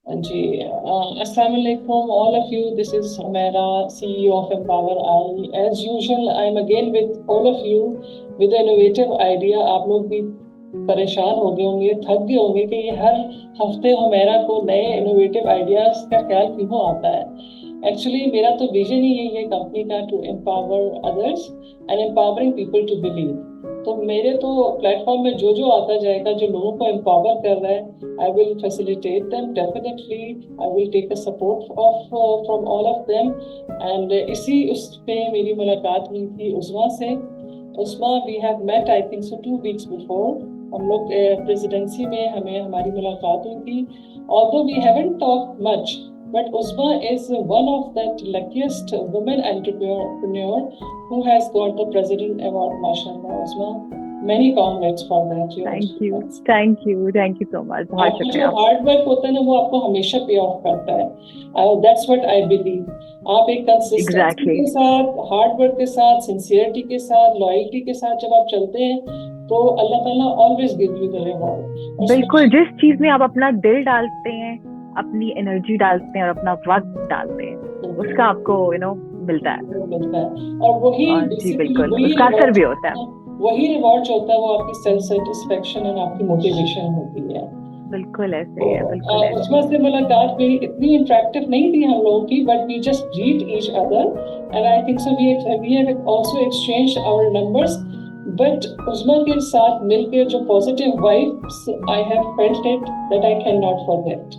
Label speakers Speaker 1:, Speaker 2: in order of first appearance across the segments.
Speaker 1: जी, अस्सलाम वालेकुम all of you. This is Humaira, CEO of Empower I. As usual, I am again with all of you with an innovative idea. आप लोग भी परेशान हो गए होंगे, थक गए होंगे कि ये हर हफ्ते हुमैरा को नए इनोवेटिव आइडियाज का ख्याल क्यों आता है। एक्चुअली मेरा तो विजन ही यही है कंपनी का, to empower others and empowering people to believe. तो मेरे तो प्लेटफॉर्म में जो जो आता जाएगा, जो लोगों को एम्पावर कर रहा है, I will facilitate them definitely. I will take the support of from all of them. And इसी उस पे मेरी मुलाकात हुई थी उस्मा से। उस्मा, we have met I think so 2 weeks before. हम लोग प्रेसिडेंसी में हमें हमारी मुलाकात हुई थी। Although we haven't talked much, but Uzma is one of that luckiest women entrepreneur who has got the President Award, mashallah. Uzma, many congrats for that.
Speaker 2: Thank you, thank you, thank you so much, बहुत
Speaker 1: आपका जो
Speaker 2: शुक्रिया।
Speaker 1: Hard work होता है ना, वो आपको हमेशा पे ऑफ करता है। That's what I believe. आप एक कंसिस्टेंसी
Speaker 2: एग्जैक्टली
Speaker 1: के साथ, हार्ड वर्क के साथ, सिंसियरिटी के साथ, लॉयल्टी के साथ जब आप चलते हैं, तो अल्लाह ताला always give you the reward. और
Speaker 2: बिल्कुल, जिस चीज में आप अपना दिल डालते हैं, अपनी एनर्जी डालते हैं और अपना वक्त डालते हैं, उसका आपको मिलता है।
Speaker 1: मिलता है। और वही
Speaker 2: और जी
Speaker 1: बेसिकली
Speaker 2: बिल्कुल,
Speaker 1: वही
Speaker 2: उसका असर
Speaker 1: रिवॉर्ड
Speaker 2: भी
Speaker 1: जो
Speaker 2: होता है।
Speaker 1: होता है, वही रिवॉर्ड जो होता है, वो आपकी सेल्फ सेटिस्फेक्शन और आपकी मोटिवेशन होती है।
Speaker 2: बिल्कुल ऐसे
Speaker 1: तो
Speaker 2: ही है, बिल्कुल ऐसे
Speaker 1: उसमें
Speaker 2: ही है।
Speaker 1: से मुलाकात मेरी इतनी इंटरेक्टिव नहीं थी हम लोगों की, but we just greet each other and I think so we have also exchanged our numbers. But Usma के साथ मिलकर जो positive vibes I have felt it, that I can not forget.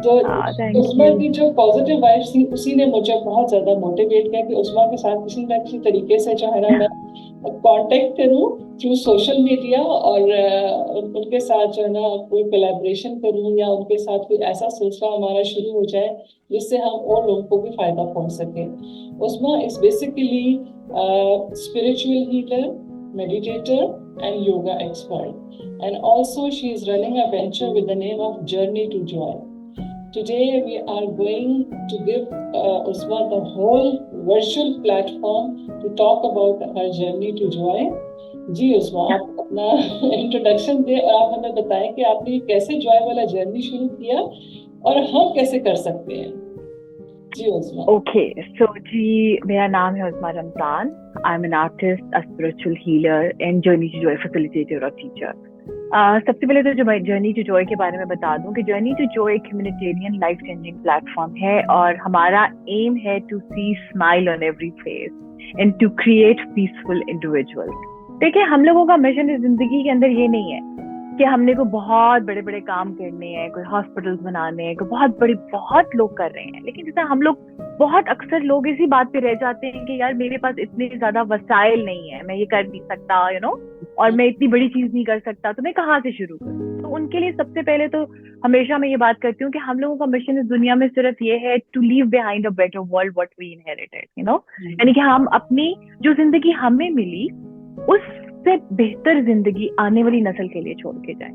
Speaker 1: तो
Speaker 2: थैंक
Speaker 1: उस्मा
Speaker 2: यू।
Speaker 1: की जो पॉजिटिव वाइब्स थी, उसी ने मुझे बहुत ज्यादा मोटिवेट किया कि उस्मा के साथ किसी ना किसी तरीके से जो है ना, मैं कांटेक्ट करूं थ्रू सोशल मीडिया, और उनके साथ जो है ना कोई कोलैबोरेशन करूं, या उनके साथ कोई ऐसा सिलसिला हमारा शुरू हो जाए जिससे हम और लोगों को भी फायदा पहुंच सके। Usma is basically spiritual healer, meditator and yoga expert, and also she is running a venture with the name of Journey to Joy. Today we are going to give Usma the whole virtual platform to talk about her journey to joy. जी उस्मा, आप अपना introduction दें और आप हमें बताएं कि आपने कैसे जॉय वाला जर्नी शुरू किया और हम कैसे कर सकते हैं। जी उस्मा।
Speaker 2: ओके, सो जी, मेरा नाम है Usma Ramzan. I am an artist, a spiritual healer and journey to joy facilitator और टीचर। सबसे पहले तो जो मैं जर्नी टू जॉय के बारे में बता दूं कि जर्नी टू जॉय एक ह्यूमैनिटेरियन लाइफ चेंजिंग प्लेटफॉर्म है, और हमारा एम है to see smile on every face and to create peaceful individuals. देखिए, हम लोगों का मिशन इस जिंदगी के अंदर ये नहीं है कि हमने को बहुत बड़े बड़े काम करने हैं, कोई हॉस्पिटल्स बनाने हैं, कोई बहुत लोग कर रहे हैं, लेकिन जैसा हम लोग बहुत अक्सर लोग इसी बात पे रह जाते हैं कि यार मेरे पास इतने ज्यादा वसाइल नहीं है, मैं ये कर नहीं सकता, और मैं इतनी बड़ी चीज नहीं कर सकता, तो मैं कहाँ से शुरू करूँ। तो उनके लिए सबसे पहले तो हमेशा मैं ये बात करती हूँ कि हम लोगों का मिशन इस दुनिया में सिर्फ ये है to leave behind a better world what we inherited, यानी कि हम अपनी जो जिंदगी हमें मिली उससे बेहतर जिंदगी आने वाली नस्ल के लिए छोड़ के जाए।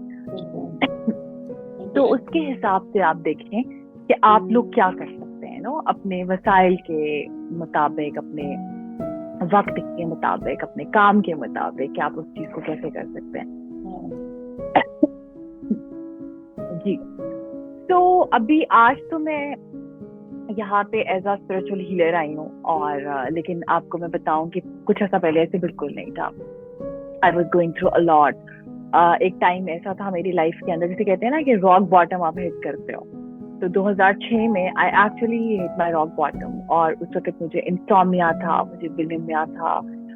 Speaker 2: तो उसके हिसाब से आप देखें कि आप लोग क्या कर सकते हैं अपने वसाइल के मुताबिक, अपने वक्त के मुताबिक, अपने काम के मुताबिक, कि आप उस चीज को कैसे कर सकते हैं। जी, तो अभी आज तो मैं यहाँ पे एज अ स्पिरिचुअल हीलर आई हूँ, और लेकिन आपको मैं बताऊं कि कुछ ऐसा पहले ऐसे बिल्कुल नहीं था। I was going through a lot. एक टाइम ऐसा था मेरी लाइफ के अंदर, जिसे कहते हैं ना कि रॉक बॉटम आप हिट करते हो। तो 2006 में I actually hit my rock bottom, और उस वक्त मुझे इंसोम्निया था, मुझे बुलिमिया था।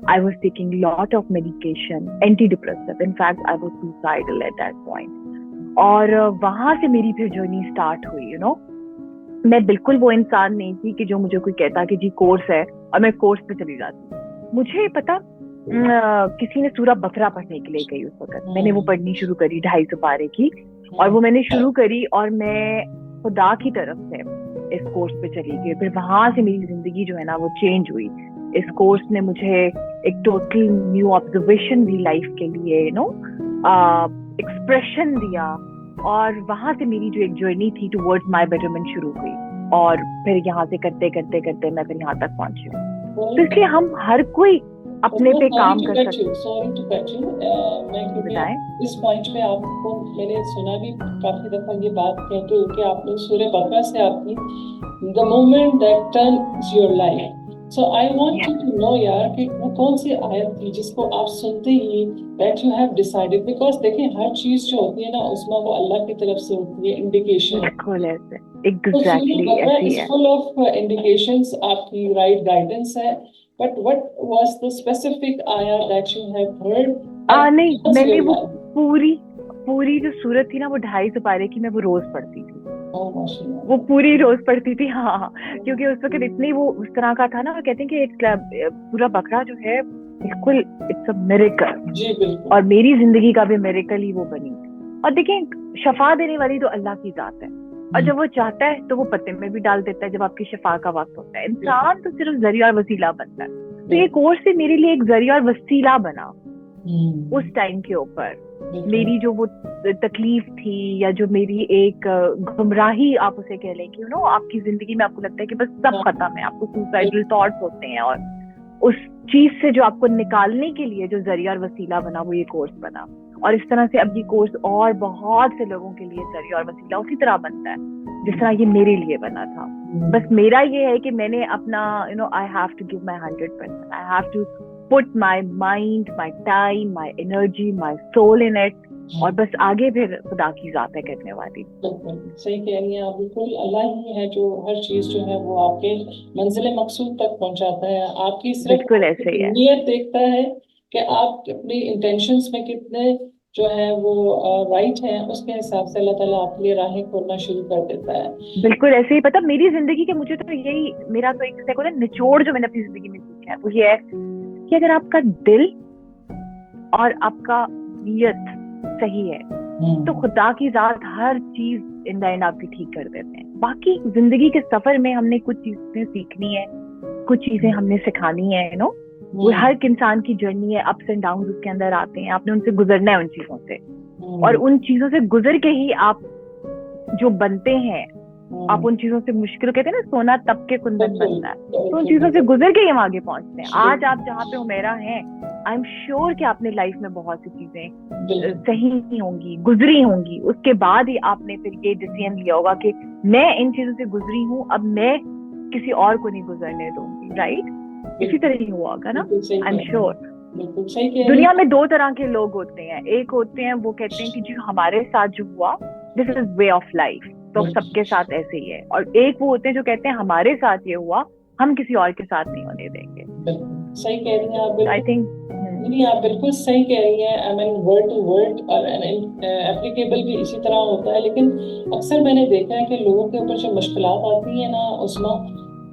Speaker 2: I was taking lot of medication, anti depressive. In fact I was suicidal at that point. और वहां से मेरी फिर जर्नी स्टार्ट हुई। मैं बिल्कुल वो इंसान नहीं थी कि जो मुझे कोई कहता कि जी कोर्स है और मैं कोर्स पे चली जाती। मुझे पता किसी ने सूरह बकरा पढ़ने के लिए गई उस वक्त, मैंने वो पढ़नी शुरू करी 250 पारे की, और वो मैंने शुरू करी और मैं खुदा की तरफ से इस कोर्स पे चली गई। फिर वहां से मेरी जिंदगी जो है ना वो चेंज हुई। इस कोर्स ने मुझे एक टोटल न्यू ऑब्जर्वेशन दी लाइफ के लिए, एक्सप्रेशन दिया, और वहां से मेरी जो एक जर्नी थी टुवर्ड्स माय बेटरमेंट शुरू हुई, और फिर यहाँ से करते करते करते मैं फिर यहाँ तक पहुंची हूँ। तो इसलिए हम हर कोई अपने पे काम कर सकते हैं।
Speaker 1: सॉरी टू कट यू, मैं क्योंकि
Speaker 2: बताएं।
Speaker 1: इस पॉइंट पे आपको मैंने सुना भी काफी दफा ये बात कहते हो कि आपने सूरह बकरा से आपकी the moment that turns your life, so I want you to know यार कि वो कौन सी आयत थी जिसको आप सुनते ही that you have decided, because देखिए हर चीज जो होती है ना उसमें वो अल्लाह की तरफ से होती है इंडिकेशन।
Speaker 2: बिल्कुल ऐसे,
Speaker 1: तो सूरह
Speaker 2: एग्जैक्टली
Speaker 1: बकरा
Speaker 2: ऐसे ही
Speaker 1: इज
Speaker 2: है।
Speaker 1: फुल ऑफ इंडिकेशंस, आपकी राइट गाइडेंस है, but what was the specific आया that you have heard and
Speaker 2: नहीं,
Speaker 1: टर्न्स
Speaker 2: मैंने
Speaker 1: योर
Speaker 2: वो
Speaker 1: लाइफ?
Speaker 2: पूरी पूरी जो सूरत थी ना, वो 250 पारे की, मैं वो रोज पढ़ती थी।
Speaker 1: ओह माशाल्लाह।
Speaker 2: वो पूरी रोज पढ़ती थी, हाँ। क्योंकि उस वक्त इतनी वो उस तरह का था ना, वो कहते हैं कि एक पूरा बकरा जो है बिल्कुल इट्स अ मिरेकल,
Speaker 1: जी बिल्कुल।
Speaker 2: और मेरी जिंदगी का भी मिरेकल ही वो बनी। और देखिए, शफा देने वाली तो अल्लाह की जात है, और जब वो चाहता है तो वो पत्ते में भी डाल देता है जब आपकी शफा का वक्त होता है। इंसान तो सिर्फ जरिया और वसीला बनता है। तो ये कोर्स से मेरे लिए एक जरिया और वसीला बना उस टाइम के ऊपर। मेरी जो वो तकलीफ थी, या जो मेरी एक गुमराही आप उसे कह लें, कि यू नो आपकी जिंदगी में आपको लगता है कि बस सब खत्म है, आपको सुसाइडल थॉट्स होते हैं, और उस चीज से जो आपको निकालने के लिए जो जरिया और वसीला बना वो ये कोर्स बना। और इस तरह से अब ये कोर्स और बहुत से लोगों के लिए जरिया और वसीला उसी तरह बनता है जिस तरह ये मेरे लिए बना था। बस मेरा ये है कि मैंने अपना I have to give my 100%, I have to put my mind, my time, my energy, my soul in it, और बस आगे फिर खुदा की जात है करने वाली।
Speaker 1: सही कह रही हैं आप, बिल्कुल अल्लाह ही है जो हर चीज जो है वो आपके मंजिल मकसूद तक पहुंचाता है। आपकी सिर्फ
Speaker 2: बिल्कुल ऐसे ही है।
Speaker 1: नीयत देखता है कि आप अपनी इंटेंशंस में कितने जो है वो राइट है, उसके हिसाब से अल्लाह ताला आपके लिए राहें खोलना शुरू कर देता है।
Speaker 2: बिल्कुल ऐसे ही। पता मेरी जिंदगी के, मुझे तो यही मेरा तो एक को ना निचोड़ जो मैंने अपनी जिंदगी में सीखा है वो ये है कि अगर आपका दिल और आपका नियत सही है तो खुदा की जात हर चीज इन द एंड आपकी ठीक कर देते हैं। बाकी जिंदगी के सफर में हमने कुछ चीजें सीखनी है, कुछ चीजें हमने सिखानी है, वो हर इंसान की जर्नी है, अप्स एंड डाउन उसके अंदर आते हैं, आपने उनसे गुजरना है उन चीजों से, और उन चीजों से गुजर के ही आप जो बनते हैं, आप उन चीजों से मुश्किल, कहते हैं ना सोना तब के कुंदन बनता है, तो उन चीजों से गुजर के ही हम आगे पहुंचते हैं। आज आप जहाँ पे हुमैरा हैं, आई एम श्योर कि आपने लाइफ में बहुत सी चीजें सही होंगी, गुजरी होंगी, उसके बाद ही आपने फिर ये डिसीजन लिया होगा कि मैं इन चीजों से गुजरी हूँ, अब मैं किसी और को नहीं गुजरने दूंगी। राइट? इसी तरह ही हुआ होगा ना, आई एम श्योर। दुनिया में दो तरह के लोग होते हैं, एक होते हैं वो कहते हैं कि जो हमारे साथ जो हुआ this is way of life, तो सबके साथ ऐसे ही है, और एक वो होते हैं जो कहते हैं हमारे साथ ये हुआ, हम किसी और के साथ नहीं होने देंगे।
Speaker 1: सही कह रही हैं आप,
Speaker 2: आई थिंक
Speaker 1: नहीं आप बिल्कुल सही कह रही हैं। I mean word to word और एप्लीकेबल भी इसी तरह होता है, लेकिन अक्सर मैंने देखा है कि लोगों के ऊपर जो मुश्किलात आती है ना उसमें,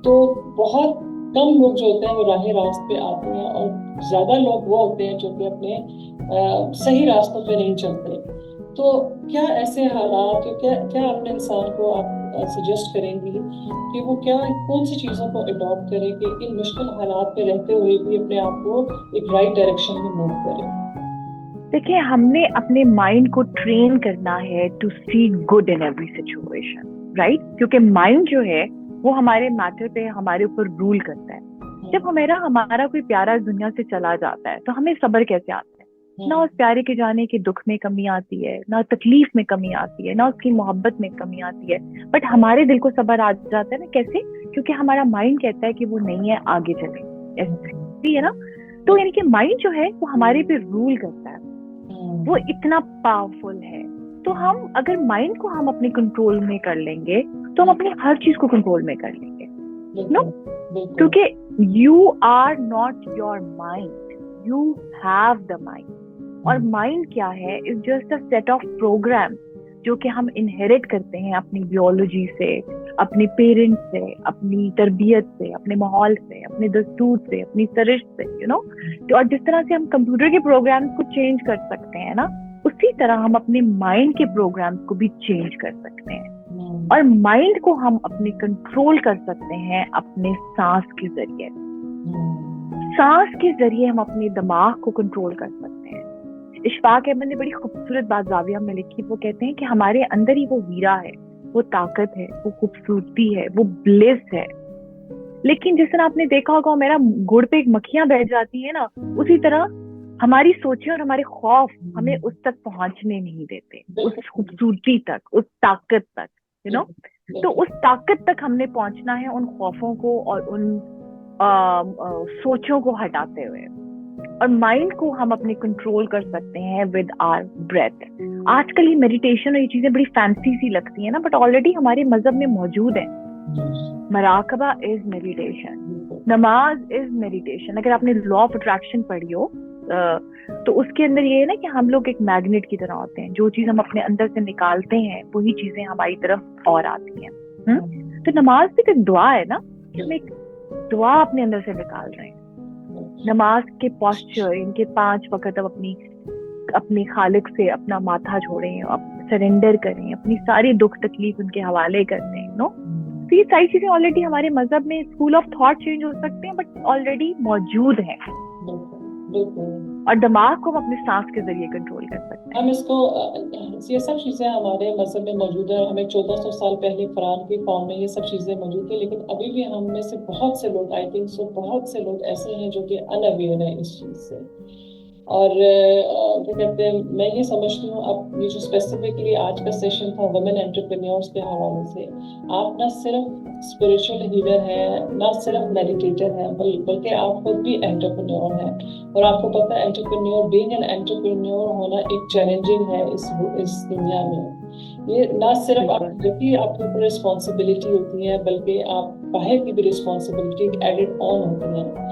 Speaker 1: तो बहुत कम लोग जो होते हैं वो राह रास्त पे आते हैं, और ज्यादा लोग वो होते हैं जो कि अपने सही रास्तों पे नहीं चलते। तो क्या ऐसे हालात, क्या क्या अपने इंसान को आप सजेस्ट करेंगी कि वो क्या कौन सी चीजों को अडॉप्ट करे कि इन मुश्किल हालात पे रहते हुए भी अपने आप को एक राइट डायरेक्शन में मूव करे?
Speaker 2: देखिए, हमने अपने माइंड को ट्रेन करना है to see good in every situation, right? क्योंकि माइंड जो है वो हमारे मैटर पे, हमारे ऊपर रूल करता है। जब हमारा कोई प्यारा दुनिया से चला जाता है तो हमें सब्र कैसे आता है? ना उस प्यारे के जाने के दुख में कमी आती है, ना तकलीफ में कमी आती है, ना उसकी मोहब्बत में कमी आती है, बट हमारे दिल को सब्र आ जाता है ना। कैसे? क्योंकि हमारा माइंड कहता है कि वो नहीं है, आगे चले, ऐसे है ना। तो यानी कि माइंड जो है वो हमारे पे रूल करता है, वो इतना पावरफुल है। तो हम अगर माइंड को हम अपने कंट्रोल में कर लेंगे तो हम अपनी हर चीज को कंट्रोल में कर लेंगे, नो? क्योंकि you are not your mind, you have the mind. और माइंड क्या है? Is just a set of programme जो कि हम इनहेरिट करते हैं अपनी बियोलॉजी से, अपने पेरेंट्स से, अपनी तरबियत से, अपने माहौल से, अपने दस्तूर से, अपनी सरिश से, यू नो। और जिस तरह से हम कंप्यूटर के प्रोग्राम्स को चेंज कर सकते हैं ना, उसी तरह हम अपने माइंड के प्रोग्राम्स को भी चेंज कर सकते हैं। और माइंड को हम अपने कंट्रोल कर सकते हैं अपने सांस के जरिए। सांस के जरिए हम अपने दिमाग को कंट्रोल कर सकते हैं। इशफाक अहमद ने बड़ी खूबसूरत बात जाविया में लिखी, वो कहते हैं कि हमारे अंदर ही वो हीरा है, वो ताकत है, वो खूबसूरती है, वो ब्लिस है लेकिन जिस तरह आपने देखा होगा मेरा गुड़ पे एक मक्खियां बैठ जाती है ना, उसी तरह हमारी सोचें और हमारे खौफ हमें उस तक पहुंचने नहीं देते, उस खूबसूरती तक, उस ताकत तक, यू नो। तो उस ताकत तक हमने पहुंचना है, उन खौफों को और उन सोचों को हटाते हुए। और माइंड को हम अपने कंट्रोल कर सकते हैं विद आवर ब्रेथ। आजकल ये मेडिटेशन और ये चीजें बड़ी फैंसी सी लगती है ना, बट ऑलरेडी हमारे मजहब में मौजूद है। मराकबा इज मेडिटेशन, नमाज इज मेडिटेशन। अगर आपने लॉ ऑफ अट्रैक्शन पढ़ी हो तो उसके अंदर ये है ना कि हम लोग एक मैग्नेट की तरह होते हैं, जो चीज हम अपने अंदर से निकालते हैं वही चीजें हमारी तरफ और आती हैं। तो नमाज भी तो दुआ है ना, कि हम एक दुआ अपने अंदर से निकाल रहे हैं। नमाज के पोस्चर, इनके 5 वक्त अब अपनी खालिक से अपना माथा जोड़ें, सरेंडर करें, अपनी सारी दुख तकलीफ उनके हवाले कर दें, नो। तो ये सारी चीजें ऑलरेडी हमारे मजहब में, स्कूल ऑफ थॉट चेंज हो सकते हैं बट ऑलरेडी मौजूद है। और दिमाग को हम अपने सांस के जरिए कंट्रोल कर सकते हैं।
Speaker 1: हम इसको, ये सब चीजें हमारे मजहब में मौजूद है। हमें 1400 साल पहले कुरान की फॉर्म में ये सब चीजें मौजूद थी, लेकिन अभी भी हम में से बहुत से लोग, आई थिंक सो, बहुत से लोग ऐसे हैं जो कि अनअवेयर हैं इस चीज से। और क्या कहते हैं, मैं ये समझती हूँ, अब ये जो स्पेसिफिकली आज का सेशन था वुमेन एंटरप्रेन्योर्स के हवाले से, आप ना सिर्फ स्पिरिचुअल हीलर हैं, ना सिर्फ मेडिटेटर हैं, बल्कि आप खुद भी एंटरप्रेन्योर हैं। और आपको पता है एंटरप्रेन्योर, बीइंग एन एंटरप्रेन्योर होना एक चैलेंजिंग है इस दुनिया में। ये ना सिर्फ आपके ऊपर रिस्पॉन्सिबिलिटी होती है, बल्कि आप बाहर की भी रिस्पॉन्सिबिलिटी एडेड ऑन होती है।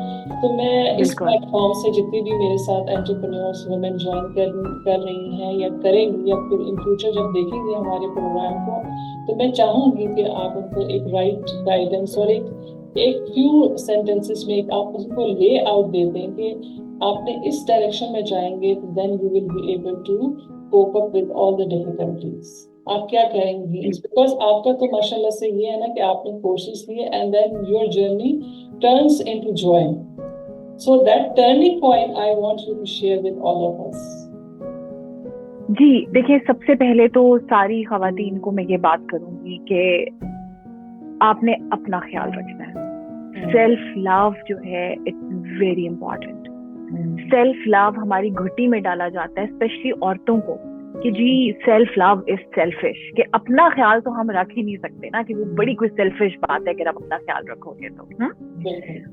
Speaker 1: तो मैं इस प्लेटफॉर्म से जितनी भी मेरे साथ एंटरप्रेन्योर्स वुमेन ज्वाइन कर रही हैं या करेंगी, या फिर इन फ्यूचर जब देखेंगे हमारे प्रोग्राम को, तो मैं चाहूंगी कि आप उनको एक राइट गाइडेंस और एक फ्यू सेंटेंसेस में आप उनको ले आउट दे दें कि आपने इस डायरेक्शन में जाएंगे, then you will be able to cope up with all the difficulties. आप क्या करेंगी? बिकॉज आपका तो माशाल्लाह से ये है ना कि आपने कोर्सेज लिए and then your journey turns into joy. So that turning point I want you to share with all of us.
Speaker 2: जी देखिए, सबसे पहले तो सारी खवातीन को मैं ये बात करूंगी कि आपने अपना ख्याल रखना है। सेल्फ लव जो है it's very important. Self love हमारी घुट्टी में डाला जाता है, स्पेशली औरतों को, कि जी सेल्फ लव इज सेल्फिश, कि अपना ख्याल तो हम रख ही नहीं सकते ना, कि वो बड़ी कोई सेल्फिश बात है अगर आप अपना ख्याल रखोगे तो।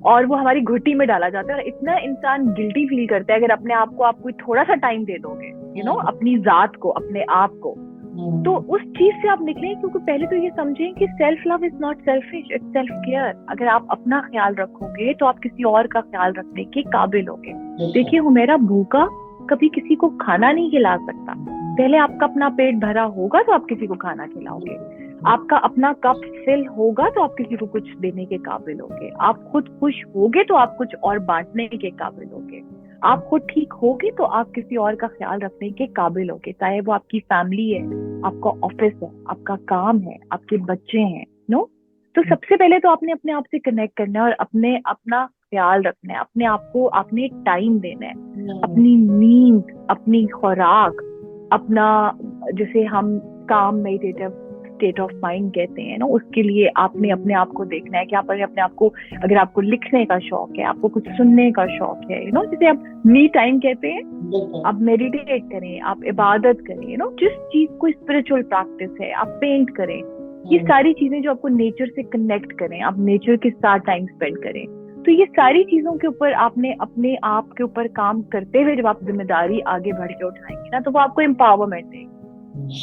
Speaker 2: और वो हमारी घुट्टी में डाला जाता है, और इतना इंसान गिल्टी फील करता है अगर अपने आप को आप कोई थोड़ा सा टाइम दे दोगे, यू नो, अपनी जात को, अपने आप को। तो उस चीज से आप निकलें, क्योंकि पहले तो ये समझें कि self love is not selfish, it's self care. अगर आप अपना ख्याल रखोगे तो आप किसी और का ख्याल रखने के काबिल होगे। देखिए, हुमैरा भूखा कभी किसी को खाना नहीं खिला सकता। पहले आपका अपना पेट भरा होगा तो आप किसी को खाना खिलाओगे। आपका अपना कप फिल होगा तो आप किसी को कुछ देने के काबिल होगे। आप खुद खुश होगे तो आप कुछ और बांटने के काबिल होगे। आप खुद ठीक होगे तो आप किसी और का ख्याल रखने के काबिल होगे, चाहे वो आपकी फैमिली है, आपका ऑफिस है, आपका काम है, आपके बच्चे हैं, नो। तो सबसे पहले तो आपने अपने आप से कनेक्ट करना है और अपना ख्याल रखना है। अपने आप को आपने टाइम देना है, अपनी नींद, अपनी खुराक, अपना, जैसे हम काम मेडिटेटिव स्टेट ऑफ माइंड कहते हैं ना, उसके लिए आपने अपने आप को देखना है कि आप अपने आप को, अगर आपको लिखने का शौक है, आपको कुछ सुनने का शौक है, यू नो, जिसे आप मी टाइम कहते हैं, आप मेडिटेट करें, आप इबादत करें, यू नो, जिस चीज को स्पिरिचुअल प्रैक्टिस है, आप पेंट करें, ये सारी चीजें जो आपको नेचर से कनेक्ट करें, आप नेचर के साथ टाइम स्पेंड करें। तो ये सारी चीजों के ऊपर आपने अपने आप के ऊपर काम करते हुए जब आप जिम्मेदारी आगे बढ़ के उठाएंगे ना, तो वो आपको एम्पावरमेंट देगी।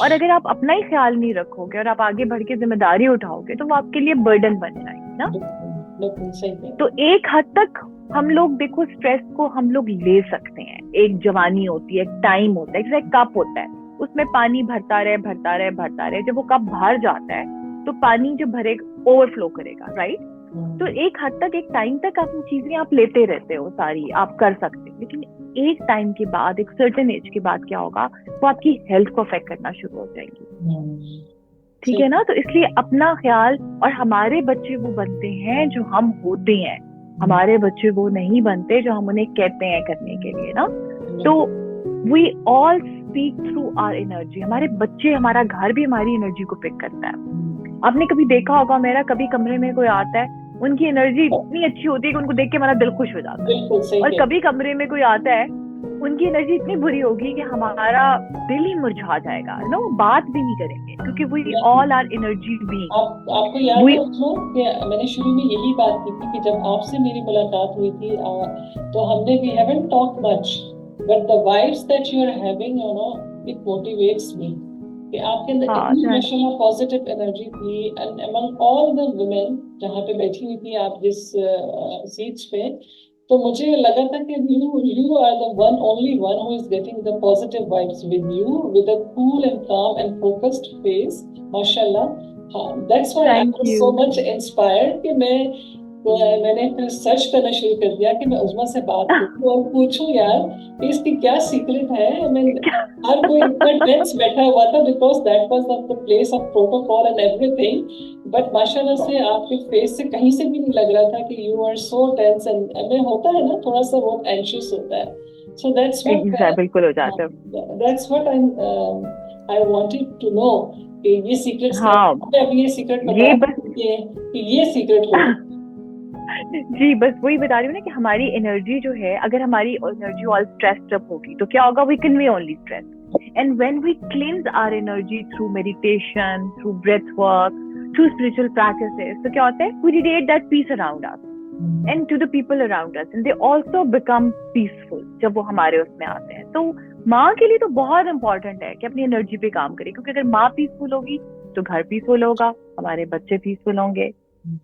Speaker 2: और अगर आप अपना ही ख्याल नहीं रखोगे और आप आगे बढ़ के जिम्मेदारी उठाओगे तो वो आपके लिए बर्डन बन जाएगी ना। तो एक हद तक हम लोग, देखो, स्ट्रेस को हम लोग ले सकते हैं। एक जवानी होती है, एक टाइम होता है, जैसे एक कप होता है, उसमें पानी भरता रहे। जब वो कप भर जाता है तो पानी जो भरेगा ओवरफ्लो करेगा, राइट। तो एक हद तक, एक टाइम तक अपनी चीजें आप लेते रहते हो, सारी आप कर सकते हो, लेकिन एक टाइम के बाद, एक सर्टेन एज के बाद क्या होगा, वो आपकी हेल्थ को अफेक्ट करना शुरू हो जाएगी। ठीक है ना। तो इसलिए अपना ख्याल, और हमारे बच्चे वो बनते हैं जो हम होते हैं, हमारे बच्चे वो नहीं बनते जो हम उन्हें कहते हैं करने के लिए ना। तो we all speak through our energy. हमारे बच्चे, हमारा घर भी हमारी एनर्जी को पिक करता है। आपने कभी देखा होगा, मेरा कभी कमरे में कोई आता है उनकी एनर्जी इतनी अच्छी होती है कि उनको देख के हमारा दिल खुश हो जाता है।
Speaker 1: बिल्कुल सही
Speaker 2: और
Speaker 1: है।
Speaker 2: कभी कमरे में कोई आता है, उनकी एनर्जी इतनी बुरी होगी कि हमारा दिल ही मुरझा जाएगा, नो बात भी नहीं करेंगे, क्योंकि we all are energy being.
Speaker 1: आपको याद है उसमें कि मैंने शुरू में यही बात की थी कि जब आपसे मेरी मुलाकात हुई थी, तो हमने we haven't talk much, but the vibes that you are having, you know, it motivates me, कि आपके अंदर इतनी माशाल्लाह पॉजिटिव एनर्जी थी, and among all the women जहाँ पे बैठी हुई थी आप जिस सीट्स पे, तो मुझे लगा था कि you are the one only one who is getting the positive vibes with you, with a cool and calm and focused face, mashallah. हाँ, that's why I was so much inspired कि मैंने फिर सर्च करना शुरू कर दिया कि मैं उस्मा से बात करूं और पूछूं यार कि इसकी क्या सीक्रेट है। हर कोई इतना टेंस बैठा हुआ था because that was the place of protocol and everything, but माशाल्लाह से आपके फेस से कहीं से भी नहीं लग रहा था कि you are so tense, and में होता है ना थोड़ा सा बहुत एंशियस होता है। सो दैट्स व्हाट
Speaker 2: बिल्कुल हो जाता है।
Speaker 1: That's what I wanted to know कि ये सीक्रेट्स क्या, अभी ये सीक्रेट बता कि ये सीक्रेट हो।
Speaker 2: जी बस वही बता रही हूँ ना कि हमारी एनर्जी जो है, अगर हमारी एनर्जी ऑल स्ट्रेस्ड अप होगी तो क्या होगा, we convey only stress, and when we cleanse our energy through meditation, through breath work, through spiritual practices, तो क्या होता है, we radiate that peace around us and to the people around us, and they also become peaceful जब वो हमारे उसमें आते हैं। तो माँ के लिए तो बहुत इंपॉर्टेंट है कि अपनी एनर्जी पे काम करे, क्योंकि अगर माँ पीसफुल होगी तो घर पीसफुल होगा, हमारे बच्चे पीसफुल होंगे,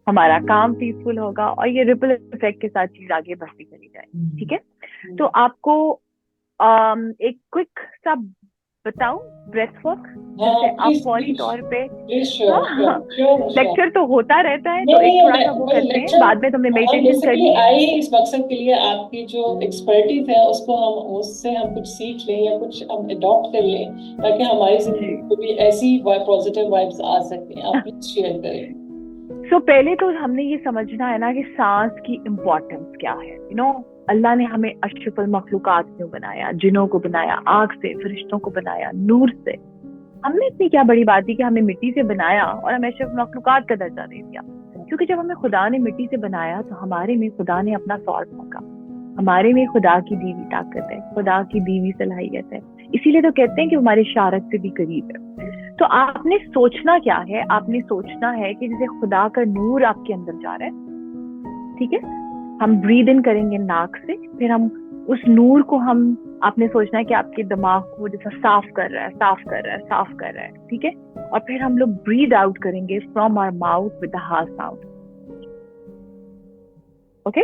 Speaker 2: हमारा काम पीसफुल होगा, और ये रिपल इफेक्ट के साथ चीज आगे बढ़ती चली जाए। ठीक है, तो आपको एक क्विक सा बताऊं ब्रेथ वर्क, जैसे आप फौरी तौर पे, लेक्चर तो होता रहता है तो एक थोड़ा सा वो करते हैं, बाद में तुमने मेडिटेशन करनी है।
Speaker 1: आई इस मकसद के लिए आपकी जो एक्सपर्टीज है उसको हम उससे हम कुछ सीख लें या कुछ हम अडॉप्ट कर लें, ताकि हमारी जिंदगी में भी ऐसी पॉजिटिव वाइब्स आ सकें। आप प्लीज शेयर करें।
Speaker 2: तो पहले तो हमने ये समझना है ना कि सांस की इम्पोर्टेंस क्या है। यू नो, अल्लाह ने हमें अशरफुल मखलूकात क्यों बनाया, जिनों को बनाया आग से, फरिश्तों को बनाया नूर से। हमने इतनी क्या बड़ी बात की कि हमें मिट्टी से बनाया और हमें अशरफुल मखलूकात का दर्जा दे दिया, क्योंकि जब हमें खुदा ने मिट्टी से बनाया तो हमारे में खुदा ने अपना सॉल्ट फेंका, हमारे में खुदा की दीवी ताकत है, खुदा की दीवी सलाहियत है, इसीलिए तो कहते हैं कि हमारे शारत से भी करीब है। तो आपने सोचना क्या है, आपने सोचना है कि जैसे खुदा का नूर आपके अंदर जा रहा है, ठीक है, हम ब्रीद इन करेंगे नाक से, फिर हम उस नूर को आपने सोचना है कि आपके दिमाग को जैसा साफ कर रहा है, साफ कर रहा है, साफ कर रहा है, ठीक है, और फिर हम लोग ब्रीद आउट करेंगे from our mouth with the heart sound. Okay,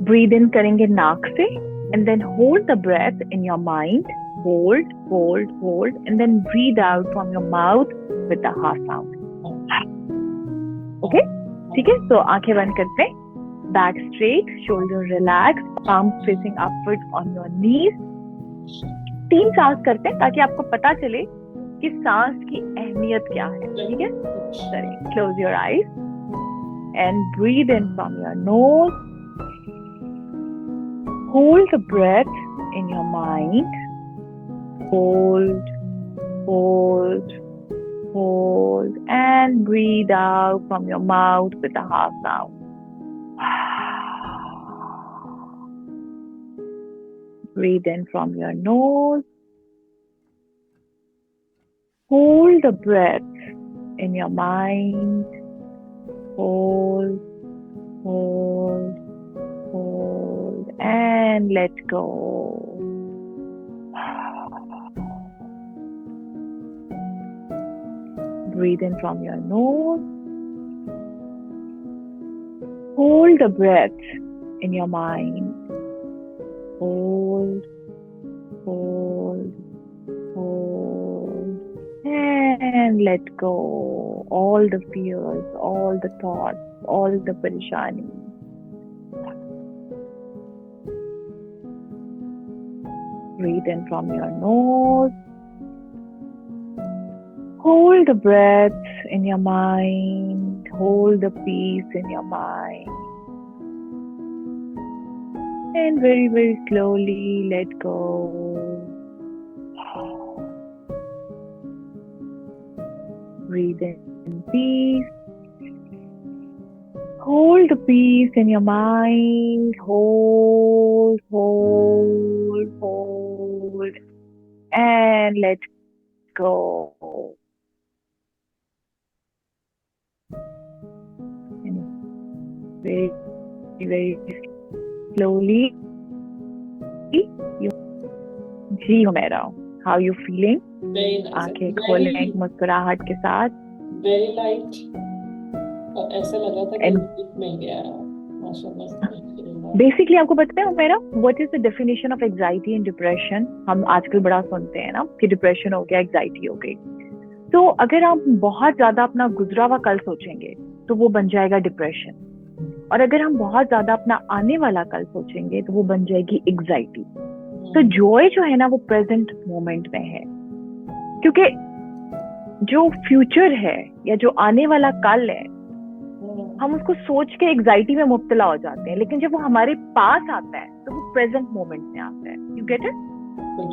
Speaker 2: breathe in करेंगे नाक से and then hold the breath in your mind, hold, hold, hold, and then breathe out from your mouth with the ha sound. Okay? ठीक है, तो आंखें बंद करते हैं, back straight, shoulder relaxed, palms facing upwards on your knees. 3 सांस करते हैं ताकि आपको पता चले कि सांस की अहमियत क्या है। ठीक है, चलिए, close your eyes and breathe in from your nose. Hold the breath in your mind. Hold, hold, hold, and breathe out from your mouth with a ha sound. Breathe in from your nose. Hold the breath in your mind. Hold, hold, hold, and let go. Breathe in from your nose. Hold the breath in your mind. Hold, hold, hold, and let go. All the fears, all the thoughts, all the parishani. Breathe in from your nose. Hold the breath in your mind. Hold the peace in your mind. And very, very slowly let go. Breathe in peace. hold the peace in your mind. Hold, and let go. And very, very slowly, you जी हो मेरा. How you feeling?
Speaker 1: Very nice.
Speaker 2: आंखें खोलें एक मुस्कुराहट के साथ.
Speaker 1: Very light. और ऐसा लगा था कि मिल गया. माशाल्लाह.
Speaker 2: बेसिकली आपको पता है मेरा what is the definition of anxiety and depression. हम आजकल बड़ा सुनते हैं ना कि डिप्रेशन हो गया, एंजाइटी हो गई. तो अगर आप बहुत ज्यादा अपना गुजरा हुआ कल सोचेंगे तो वो बन जाएगा डिप्रेशन, और अगर हम बहुत ज्यादा अपना आने वाला कल सोचेंगे तो वो बन जाएगी एंजाइटी. तो जॉय जो है ना वो प्रेजेंट मोमेंट में है, क्योंकि जो फ्यूचर है या जो आने वाला कल है हम उसको सोच के एंजाइटी में मुब्तला हो जाते हैं, लेकिन जब वो हमारे पास आता है तो वो प्रेजेंट मोमेंट में आता है. You get it?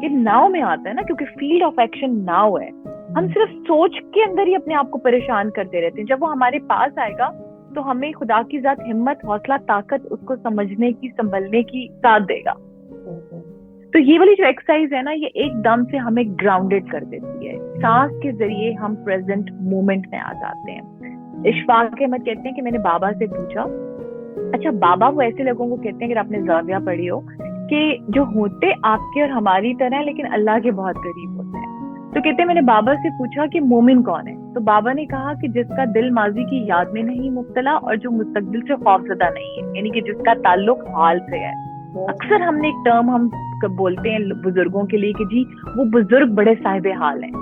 Speaker 2: ये नाउ में आता है ना, क्योंकि फील्ड ऑफ एक्शन नाउ है. हम सिर्फ सोच के अंदर ही अपने आप को परेशान करते रहते हैं. जब वो हमारे पास आएगा तो हमें खुदा की जात हिम्मत, हौसला, ताकत उसको समझने की, संभलने की साथ देगा. तो ये वाली जो एक्सरसाइज है ना, ये एकदम से हमें ग्राउंडेड कर देती है. सांस के जरिए हम प्रेजेंट मोमेंट में आ जाते हैं. इशफाक अहमद कहते हैं कि मैंने बाबा से पूछा, अच्छा बाबा वो ऐसे लोगों को कहते हैं, अगर आपने ज़ाविया पढ़ी हो, कि जो होते आपके और हमारी तरह है लेकिन अल्लाह के बहुत करीब होते हैं. तो कहते हैं मैंने बाबा से पूछा कि मोमिन कौन है, तो बाबा ने कहा कि जिसका दिल माजी की याद में नहीं मुब्तला और जो मुस्तकबिल से खौफजदा नहीं है, यानी कि जिसका ताल्लुक हाल से है. अक्सर हमने एक टर्म हम बोलते हैं बुजुर्गों के लिए कि जी वो बुजुर्ग बड़े साहिब हाल हैं.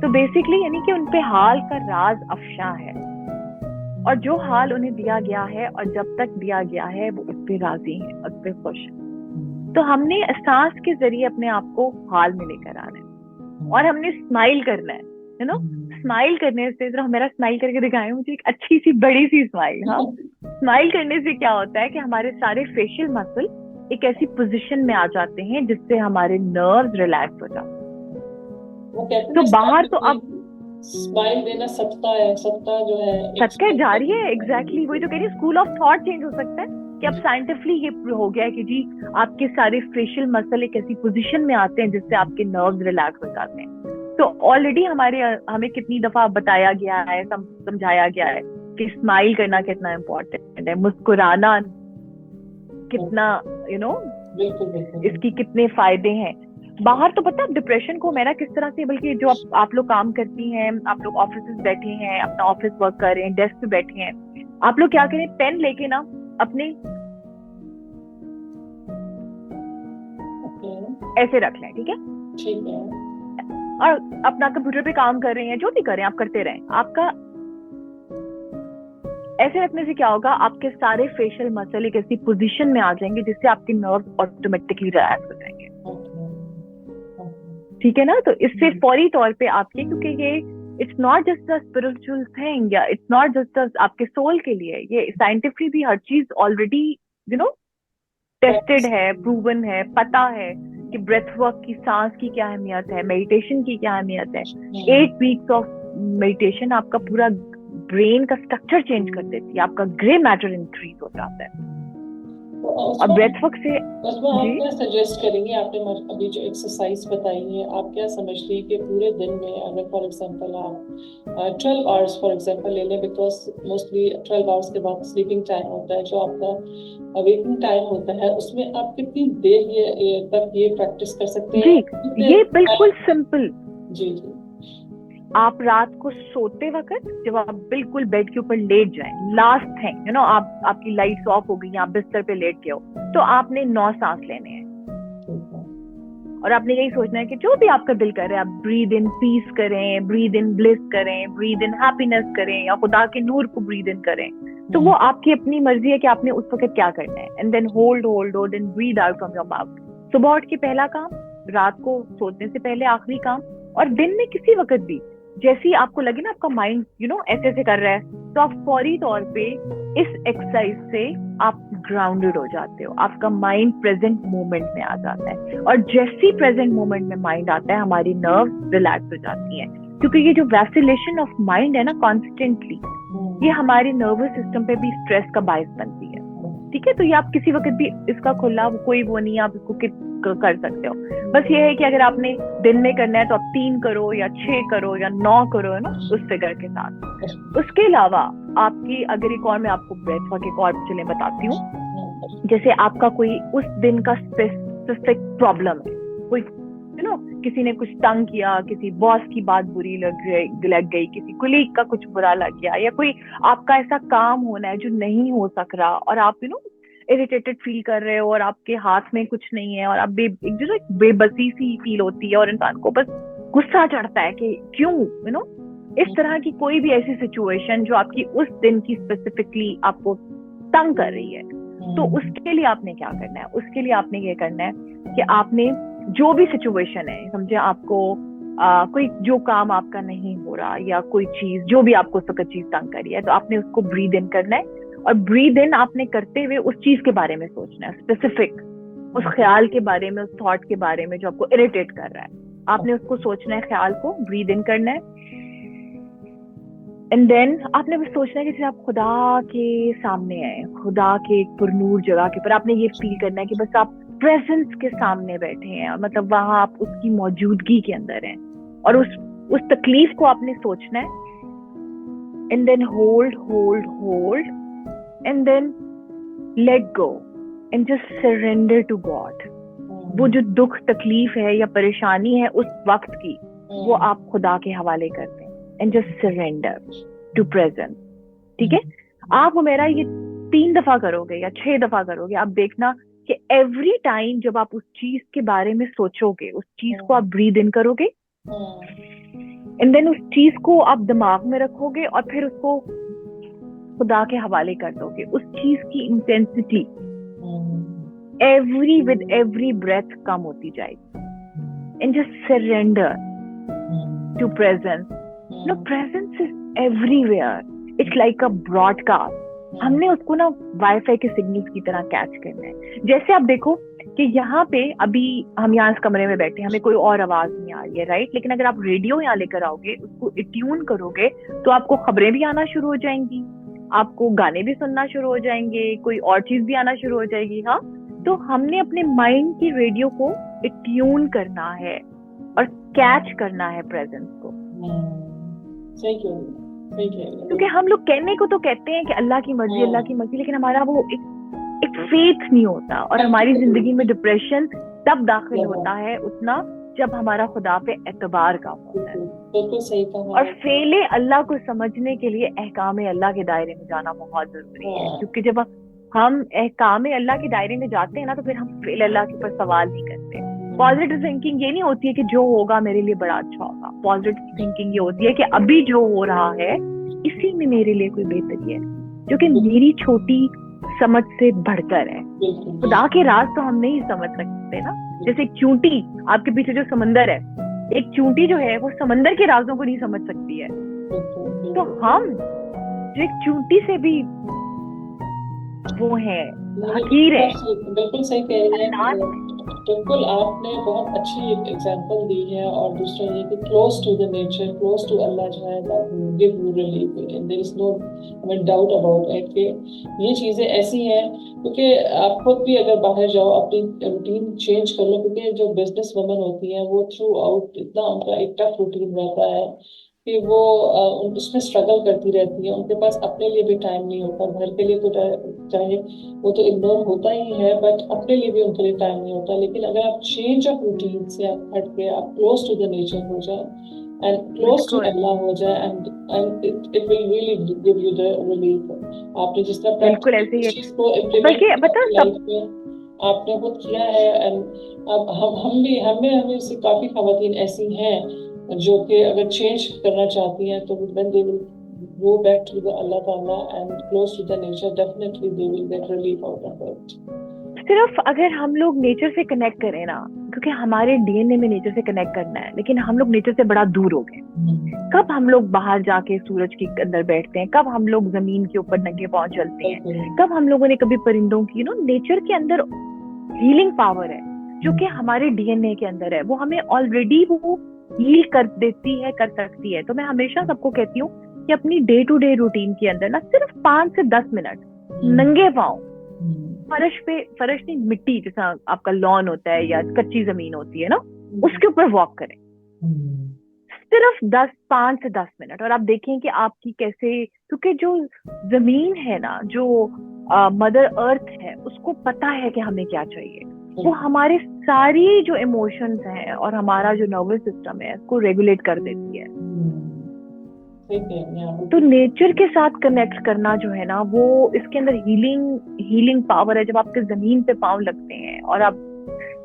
Speaker 2: तो बेसिकली यानी कि उनपे हाल का राज अफशा है, और जो हाल उन्हें दिया गया है और जब तक दिया गया है वो उस पे राजी है, उस पे खुश है. तो हमने सांस के जरिए अपने आप को हाल में लेकर आना है, और हमने स्माइल करना है. यू नो, स्माइल करने से, जरा मेरा स्माइल करके दिखाएं मुझे एक अच्छी सी बड़ी सी स्माइल. हाँ, स्माइल करने से क्या होता है कि हमारे सारे फेशियल मसल एक ऐसी पोजीशन में आ जाते हैं जिससे हमारे नर्व्स रिलैक्स हो जाते हैं. तो बाहर तो अब
Speaker 1: स्माइल देना सत्ता है, सत्ता जो है
Speaker 2: सत्ता जारी है. एग्जैक्टली वही तो कह रही हूँ. स्कूल ऑफ थॉट चेंज हो सकता है कि अब साइंटिफिकली ये हो गया है कि जी आपके सारे फेशियल मसल एक ऐसी पोजीशन में आते हैं जिससे आपके नर्व्स रिलैक्स हो जाते हैं. तो ऑलरेडी हमें कितनी दफा बताया गया है, समझाया गया है कि स्माइल करना कितना इम्पोर्टेंट है, मुस्कुराना कितना, यू नो, इसकी कितने फायदे हैं. बाहर तो पता है डिप्रेशन को मेरा किस तरह से, बल्कि जो आप लोग काम करती हैं, आप लोग ऑफिस बैठे हैं, अपना ऑफिस वर्क कर रहे हैं, डेस्क पे बैठे हैं, आप लोग क्या करें, पेन लेके ना अपने ऐसे रख लें. ठीक है,
Speaker 1: ठीक है.
Speaker 2: और अपना कंप्यूटर पे काम कर रहे हैं, जो भी करें आप करते रहें. आपका ऐसे रखने से क्या होगा, आपके सारे फेशियल मसल एक ऐसी पोजीशन में आ जाएंगे जिससे आपके नर्व ऑटोमेटिकली रिलैक्स हो जाएंगे. ठीक है ना. तो इससे फौरी तौर पे आपके, क्योंकि ये it's not just a spiritual thing, या इट्स नॉट जस्ट आपके सोल के लिए, ये साइंटिफिकली भी हर चीज ऑलरेडी यू नो टेस्टेड है, प्रूवन है, पता है कि ब्रेथ वर्क की, सांस की क्या अहमियत है, मेडिटेशन की क्या अहमियत है. 8 वीक्स ऑफ मेडिटेशन आपका पूरा ब्रेन का स्ट्रक्चर चेंज कर देती है, आपका ग्रे मैटर इंक्रीज हो जाता है. और ब्रेथ वर्क से
Speaker 1: आप क्या सजेस्ट करेंगे? आपने अभी जो एक्सरसाइज बताई है, आप क्या समझती है कि पूरे दिन में अगर फॉर एग्जांपल आप 12 आवर्स फॉर एग्जांपल ले लें, बिकॉज मोस्टली 12 आवर्स के बाद स्लीपिंग टाइम होता है, जो आपका अवेकिंग टाइम होता है, उसमें आप कितनी देर तक ये प्रैक्टिस कर सकते हैं?
Speaker 2: जी, ये बिल्कुल सिंपल.
Speaker 1: जी,
Speaker 2: आप रात को सोते वक्त जब आप बिल्कुल बेड के ऊपर लेट जाएं, लास्ट थिंग, यू नो, आपकी लाइट्स ऑफ हो गई, आप बिस्तर पे लेट गए हो, तो आपने 9 सांस लेने हैं, और आपने यही सोचना है कि जो भी आपका दिल करे, आप ब्रीद इन पीस करें, ब्रीद इन ब्लिस करें, ब्रीद इन हैप्पीनेस करें, या खुदा के नूर को ब्रीद इन करें. तो वो आपकी अपनी मर्जी है कि आपने उस वक्त क्या करना है. And then hold and breathe out from your mouth. सुबह उठ के पहला काम, रात को सोने से पहले आखिरी काम, और दिन में किसी वक्त भी जैसे ही आपको लगे ना आपका माइंड यू नो ऐसे कर रहा है, तो आप फौरी तौर पे इस एक्सरसाइज से आप ग्राउंडेड हो जाते हो. आपका माइंड प्रेजेंट मोमेंट में आ जाता है, और जैसे ही प्रेजेंट मोमेंट में माइंड आता है, हमारी नर्व्स रिलैक्स हो जाती हैं. क्योंकि ये जो वैसिलेशन ऑफ माइंड है ना कॉन्स्टेंटली, ये हमारे नर्वस सिस्टम पे भी स्ट्रेस का बायस बनती है। ठीक है, तो ये आप किसी वक्त भी इसका खुला कोई वो नहीं है, आप इसको कर सकते हो। बस ये है कि अगर आपने दिन में करना है तो आप 3 करो या 6 करो या 9 करो, है ना, उस फिगर के साथ। उसके अलावा आपकी अगर एक और मैं आपको ब्रेथ वर्क एक और चले बताती हूँ, जैसे आपका कोई उस दिन का स्पेसिफिक प्रॉब्लम है, कोई यू नो किसी ने कुछ तंग किया, किसी बॉस की बात बुरी लग गई, किसी कुलीग का कुछ बुरा लग गया, या कोई आपका ऐसा काम होना है जो नहीं हो सक रहा और आप यू नो इरिटेटेड फील कर रहे हो और आपके हाथ में कुछ नहीं है और आप बेबसी सी फील होती है और इंसान को बस गुस्सा चढ़ता है कि क्यों, यू नो, इस तरह की कोई भी ऐसी सिचुएशन जो आपकी उस दिन की स्पेसिफिकली आपको तंग कर रही है, तो उसके लिए आपने क्या करना है? उसके लिए आपने ये करना है कि आपने जो भी सिचुएशन है, समझे आपको कोई जो काम आपका नहीं हो रहा या कोई चीज जो भी आपको सख्त चीज तंग करी है, तो आपने उसको ब्रीद इन करना है और ब्रीद इन आपने करते हुए उस चीज के बारे में सोचना है, स्पेसिफिक उस ख्याल के बारे में, उस थॉट के बारे में जो आपको इरिटेट कर रहा है, आपने उसको सोचना है, ख्याल को ब्रीद इन करना है। एंड देन आपने बस सोचना है कि जैसे आप खुदा के सामने है, खुदा के एक पुरनूर जगह के ऊपर, आपने ये फील करना है कि बस आप प्रेजेंस के सामने बैठे हैं, मतलब वहां आप उसकी मौजूदगी के अंदर हैं और उस तकलीफ को आपने सोचना है। And then hold and then let go and just surrender to God. वो जो दुख तकलीफ है या परेशानी है उस वक्त की, वो आप खुदा के हवाले करते हैं and just surrender to presence. ठीक है, आप मेरा ये 3 दफा करोगे या 6 दफा करोगे, आप देखना कि एवरी टाइम जब आप उस चीज के बारे में सोचोगे, उस चीज को आप ब्रीद इन करोगे एंड देन उस चीज को आप दिमाग में रखोगे और फिर उसको खुदा के हवाले कर दोगे। उस चीज की इंटेंसिटी विद एवरी ब्रेथ कम होती जाएगी and just surrender to presence. No, presence is everywhere, it's like a broadcast. हमने उसको ना वाईफाई के सिग्नल्स की तरह कैच करना है। जैसे आप देखो कि यहाँ पे अभी हम यहाँ इस कमरे में बैठे, हमें कोई और आवाज नहीं आ रही है, राइट? लेकिन अगर आप रेडियो यहाँ लेकर आओगे, उसको ट्यून करोगे, तो आपको खबरें भी आना शुरू हो जाएंगी, आपको गाने भी सुनना शुरू हो जाएंगे, कोई और चीज भी आना शुरू हो जाएगी। हाँ, तो हमने अपने माइंड की रेडियो को ट्यून करना है और कैच करना है प्रेजेंस को।
Speaker 1: सही
Speaker 2: क्योंकि हम लोग कहने को तो कहते हैं कि अल्लाह की मर्जी, लेकिन हमारा वो एक फेथ नहीं होता और हमारी जिंदगी में डिप्रेशन तब दाखिल होता है उतना जब हमारा खुदा पे एतबार कम होता है।
Speaker 1: बिल्कुल सही कहा।
Speaker 2: और फेले अल्लाह को समझने के लिए अहकाम अल्लाह के दायरे में जाना बहुत जरूरी है, क्योंकि जब हम अहकाम अल्लाह के दायरे में जाते हैं ना, तो फिर हम फेल अल्लाह के ऊपर सवाल नहीं करते। पॉजिटिव थिंकिंग ये नहीं होती है कि जो होगा मेरे लिए बड़ा अच्छा होगा। पॉजिटिव थिंकिंग ये होती है कि अभी जो हो रहा है इसी में मेरे लिए कोई बेहतरी है, जो कि मेरी छोटी समझ से बढ़कर है। खुदा के राज तो हम नहीं समझ सकते ना। जैसे एक चूंटी, आपके पीछे जो समंदर है, एक चूंटी जो है वो समंदर के राजों को नहीं समझ सकती है, तो हम जो एक चूंटी से भी वो है, हकीर है।
Speaker 1: बिल्कुल सही कह रही हैं। बिल्कुल, आपने बहुत अच्छी एग्जांपल दी है। और दूसरा ये कि close to the nature, close to Allah जो है, give you relief and there is no doubt about it कि ये चीजें ऐसी हैं। क्योंकि आप खुद भी अगर बाहर जाओ, अपनी रूटीन चेंज कर लो, क्योंकि जो बिजनेस वुमेन होती हैं वो थ्रू आउट इतना उनका एक टफ रूटीन रहता है कि वो उसमें स्ट्रगल करती रहती है। उनके पास अपने लिए भी टाइम नहीं होता, घर के लिए तो चाहे वो तो इग्नोर होता ही है, बट अपने लिए भी उनके लिए टाइम नहीं होता। लेकिन अगर आप चेंज ऑफ रूटीन से आप हट के आप क्लोज टू द नेचर हो जाए एंड क्लोज टू अल्लाह हो जाए, and it will really give you the relief. आपने जिस तरह प्रैक्टिस चीज को इम्प्लीमेंट लाइफ में आपने खुद किया है, एंड अब हमें से काफी खवातीन ऐसी हैं जो कि अगर चेंज करना चाहती हैं, तो when they will go back to the Allah Ta'ala and close to the nature, definitely they will get relief out of it.
Speaker 2: सिर्फ अगर हम लोग नेचर से कनेक्ट करें ना, क्योंकि हमारे डीएनए में नेचर से कनेक्ट करना है, लेकिन हम लोग नेचर से बड़ा दूर हो गए। कब हम लोग बाहर जाके सूरज के अंदर बैठते हैं, कब हम लोग जमीन के ऊपर नंगे पांव चलते हैं, कब हम लोगों ने कभी परिंदों की नेचर के अंदर हीलिंग पावर है जो कि हमारे डीएनए के अंदर है, वो हमें ऑलरेडी वो हील कर देती है, कर सकती है। तो मैं हमेशा सबको कहती हूँ कि अपनी डे टू डे रूटीन के अंदर ना सिर्फ 5 से 10 मिनट नंगे पाँव फर्श नहीं, मिट्टी जैसा आपका लॉन होता है या कच्ची जमीन होती है ना, उसके ऊपर वॉक करें सिर्फ 5 से 10 मिनट। और आप देखें कि आपकी कैसे, क्योंकि जो जमीन है ना, जो मदर अर्थ है, उसको पता है कि हमें क्या चाहिए। वो हमारे सारी जो इमोशंस हैं और हमारा जो नर्वस सिस्टम है उसको रेगुलेट कर देती है। तो नेचर के साथ कनेक्ट करना जो है ना, वो इसके अंदर हीलिंग पावर है। जब आपके जमीन पे पाँव लगते हैं और आप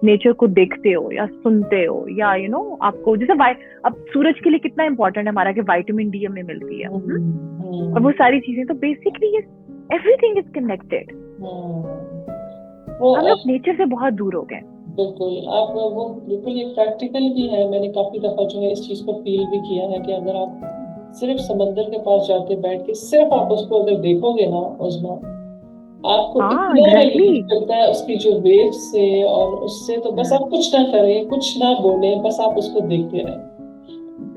Speaker 2: नेचर को देखते हो या सुनते हो या आपको जैसे अब सूरज के लिए कितना इंपॉर्टेंट है हमारा कि विटामिन डी हमें मिलती है और वो सारी चीजें। तो बेसिकली एवरीथिंग इज कनेक्टेड। हम लोग नेचर से बहुत दूर हो गए।
Speaker 1: बिल्कुल, आप वो बिल्कुल ये प्रैक्टिकल भी है। मैंने काफी दफा जो है इस चीज को फील भी किया है कि अगर आप सिर्फ समंदर के पास जाके बैठ के सिर्फ आप उसको अगर देखोगे ना उस्मा, आपको इतना रिलीफ मिलता है उसकी जो वेव से और उससे। तो बस आप कुछ ना करें, कुछ ना बोले, बस आप उसको देखते रहें,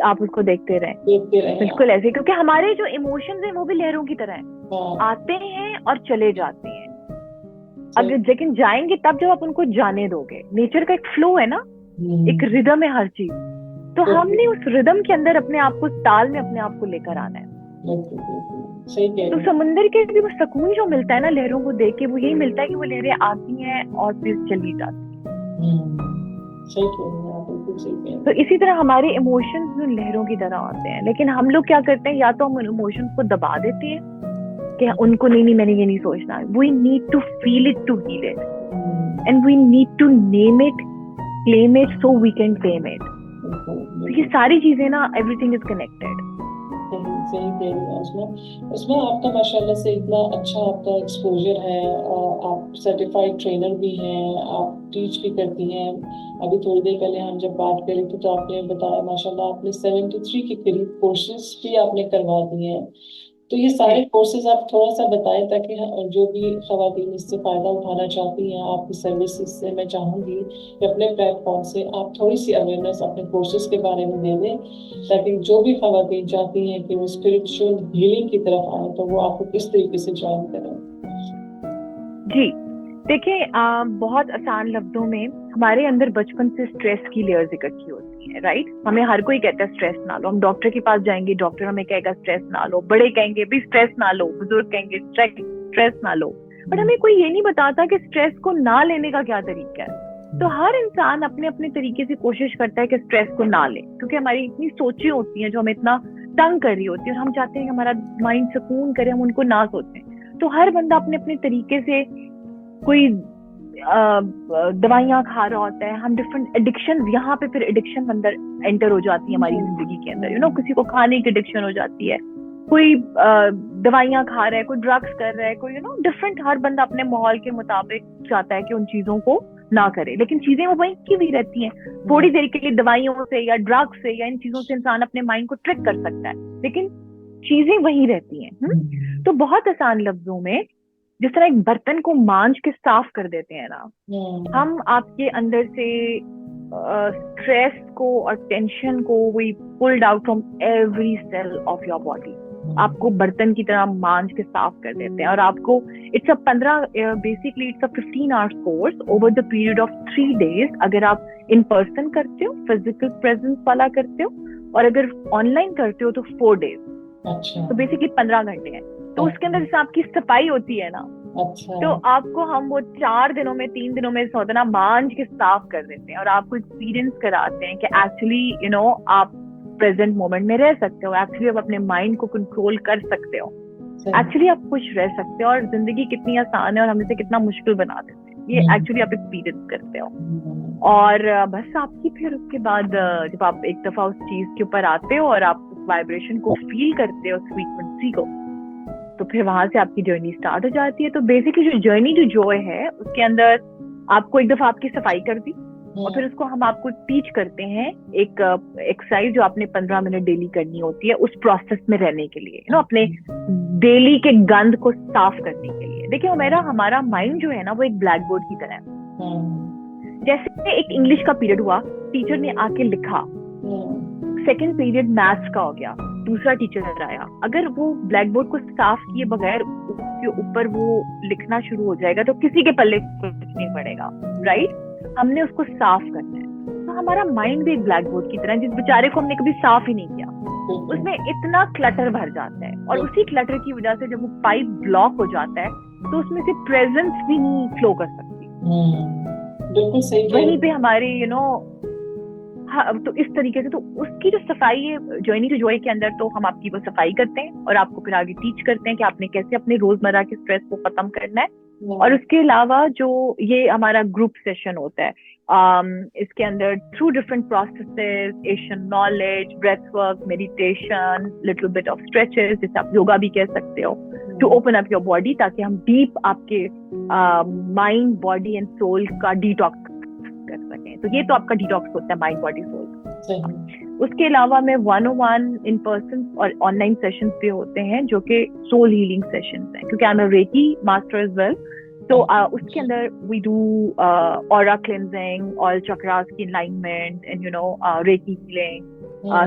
Speaker 2: आप उसको देखते रहें। बिल्कुल ऐसे, क्योंकि हमारे जो इमोशंस हैं वो भी लहरों की तरह हैं, आते हैं और चले जाते हैं। अगर लेकिन जाएंगे तब जब आप उनको जाने दोगे। नेचर का एक फ्लो है ना, एक रिदम है हर चीज। तो हमने उस रिदम के अंदर अपने आप को, ताल में अपने आप को लेकर आना है। तो समुंदर के भी वो सुकून जो मिलता है ना लहरों को देख के, वो यही मिलता है कि वो लहरें आती हैं और फिर चली जाती हैं। तो इसी तरह हमारे इमोशंस भी लहरों की तरह आते हैं। लेकिन हम लोग क्या करते हैं, या तो हम इमोशंस को दबा देते हैं कि उनको नहीं, मैंने ये नहीं सोचना। We need to feel it to heal it, and we need to name it, claim it, so we can tame it. ये सारी चीजें ना, एवरीथिंग इज कनेक्टेड।
Speaker 1: सही कह रही हैं उसमें आपका माशाल्लाह से इतना अच्छा आपका एक्सपोजर है। आप सर्टिफाइड ट्रेनर भी हैं, आप टीच भी करती हैं। अभी थोड़ी देर पहले हम जब बात कर रहे थे तो आपने बताया माशाल्लाह आपने 73 के करीब कोर्सेज भी आपने करवा दिए हैं। तो ये सारे कोर्सेज आप थोड़ा सा बताएं ताकि जो भी खवातीन इससे फायदा उठाना चाहती हैं आपकी सर्विसेज से, मैं चाहूंगी कि अपने प्लेटफॉर्म से आप थोड़ी सी अवेयरनेस अपने कोर्सेज के बारे में दे दें, ताकि जो भी खवातीन चाहती हैं कि वो स्पिरिचुअल हीलिंग की तरफ आए तो वो आपको किस तरीके से ज्वाइन करें।
Speaker 2: जी देखिए, बहुत आसान लफ्जों में, हमारे अंदर बचपन से स्ट्रेस की लेयर्स इकट्ठी होती है, राइट। हमें हर कोई कहता है स्ट्रेस ना लो। हम डॉक्टर के पास जाएंगे, डॉक्टर हमें कहेगा स्ट्रेस ना लो। बड़े कहेंगे भी स्ट्रेस ना लो, बुजुर्ग कहेंगे स्ट्रेस ना लो। बट हमें कोई ये नहीं बताता कि स्ट्रेस को ना लेने का क्या तरीका है। तो हर इंसान अपने अपने तरीके से कोशिश करता है कि स्ट्रेस को ना ले, क्योंकि हमारी इतनी सोचें होती हैं जो हमें इतना तंग कर रही होती है और हम चाहते हैं कि हमारा माइंड सुकून करे, हम उनको ना सोचें। तो हर बंदा अपने अपने तरीके से, कोई दवाइयां खा रहा होता है, हम डिफरेंट एडिक्शन, यहाँ पे फिर एडिक्शन अंदर एंटर हो जाती है हमारी जिंदगी के अंदर। किसी को खाने की एडिक्शन हो जाती है, कोई दवाइयां खा रहा है, कोई ड्रग्स कर रहा है, कोई डिफरेंट। हर बंदा अपने माहौल के मुताबिक चाहता है कि उन चीजों को ना करे, लेकिन चीजें वो वहीं की भी रहती हैं। थोड़ी देर के लिए दवाइयों से या ड्रग्स से या इन चीजों से इंसान अपने माइंड को ट्रिक कर सकता है, लेकिन चीजें वहीं रहती हैं। तो बहुत आसान लफ्जों में, जिस तरह एक बर्तन को मांज के साफ कर देते हैं ना, हम आपके अंदर से स्ट्रेस को और टेंशन को we pulled out from every cell of your body. आपको बर्तन की तरह मांज के साफ कर देते हैं। और आपको it's a 15 hours course over the period of 3 days। अगर आप इन पर्सन करते हो, फिजिकल प्रेजेंस वाला करते हो, और अगर ऑनलाइन करते हो तो 4 days। अच्छा। तो बेसिकली 15 घंटे हैं। तो उसके अंदर जैसे आपकी सफाई होती है ना, अच्छा, तो आपको हम वो 4 दिनों में, 3 दिनों में सोचना मांज के साफ कर देते हैं और आपको एक्सपीरियंस कराते हैं कि एक्चुअली आप प्रेजेंट मोमेंट में रह सकते हो, एक्चुअली आप अपने माइंड को कंट्रोल कर सकते हो, एक्चुअली आप खुश रह सकते हो, और जिंदगी कितनी आसान है और हम इसे कितना मुश्किल बना देते हैं, ये एक्चुअली आप एक्सपीरियंस करते हो। और बस आपकी फिर उसके बाद जब आप एक दफा उस चीज के ऊपर आते हो और आप उस वाइब्रेशन को फील करते हो, उस फ्रीक्वेंसी को, तो फिर वहां से आपकी जर्नी स्टार्ट हो जाती है। तो बेसिकली जो जर्नी जो जॉय है, उसके अंदर आपको एक दफा आपकी सफाई कर दी और फिर उसको हम आपको टीच करते हैं एक एक्सरसाइज जो आपने 15 मिनट डेली करनी होती है उस प्रोसेस में रहने के लिए, अपने डेली के गंद को साफ करने के लिए। देखिए हमारा माइंड जो है ना, वो एक ब्लैक बोर्ड की तरह है। जैसे एक इंग्लिश का पीरियड हुआ, टीचर ने आके लिखा सेकंड पीरियड मैथ्स का हो गया, दूसरा टीचर आया, अगर वो ब्लैक बोर्ड को साफ किए बगैर उसके ऊपर वो लिखना शुरू हो जाएगा तो किसी के पल्ले कुछ नहीं पड़ेगा, राइट? हमने उसको साफ करना है। तो हमारा माइंड भी एक ब्लैक बोर्ड की तरह, जिस बेचारे को हमने कभी साफ ही नहीं किया, उसमें इतना क्लटर भर जाता है, और उसी क्लटर की वजह से जब वो पाइप ब्लॉक हो जाता है तो उसमें से प्रेजेंस भी नहीं फ्लो कर सकती।
Speaker 1: बिल्कुल सही।
Speaker 2: वहीं पे हमारे हाँ, तो इस तरीके से तो उसकी जो सफाई है जर्नी टू जॉय के अंदर, तो हम आपकी वो सफाई करते हैं और आपको फिर आगे टीच करते हैं कि आपने कैसे अपने रोजमर्रा के स्ट्रेस को खत्म करना है। और उसके अलावा जो ये हमारा ग्रुप सेशन होता है, इसके अंदर through different processes, Asian knowledge, breath work, meditation, little bit of stretches, जिसे आप योगा भी कह सकते हो, to open up your body, ताकि हम डीप आपके माइंड, बॉडी एंड सोल का डिटॉक्स कर सकें। तो ये तो आपका डिटॉक्स होता है माइंड, बॉडी, सोल। उसके अलावा में 101 इन पर्सन और ऑनलाइन सेशंस भी होते हैं जो कि सोल हीलिंग सेशंस हैं, क्योंकि I am a reiki master as well. तो उसके अंदर we do aura cleansing, all chakras की alignment, and reiki healing,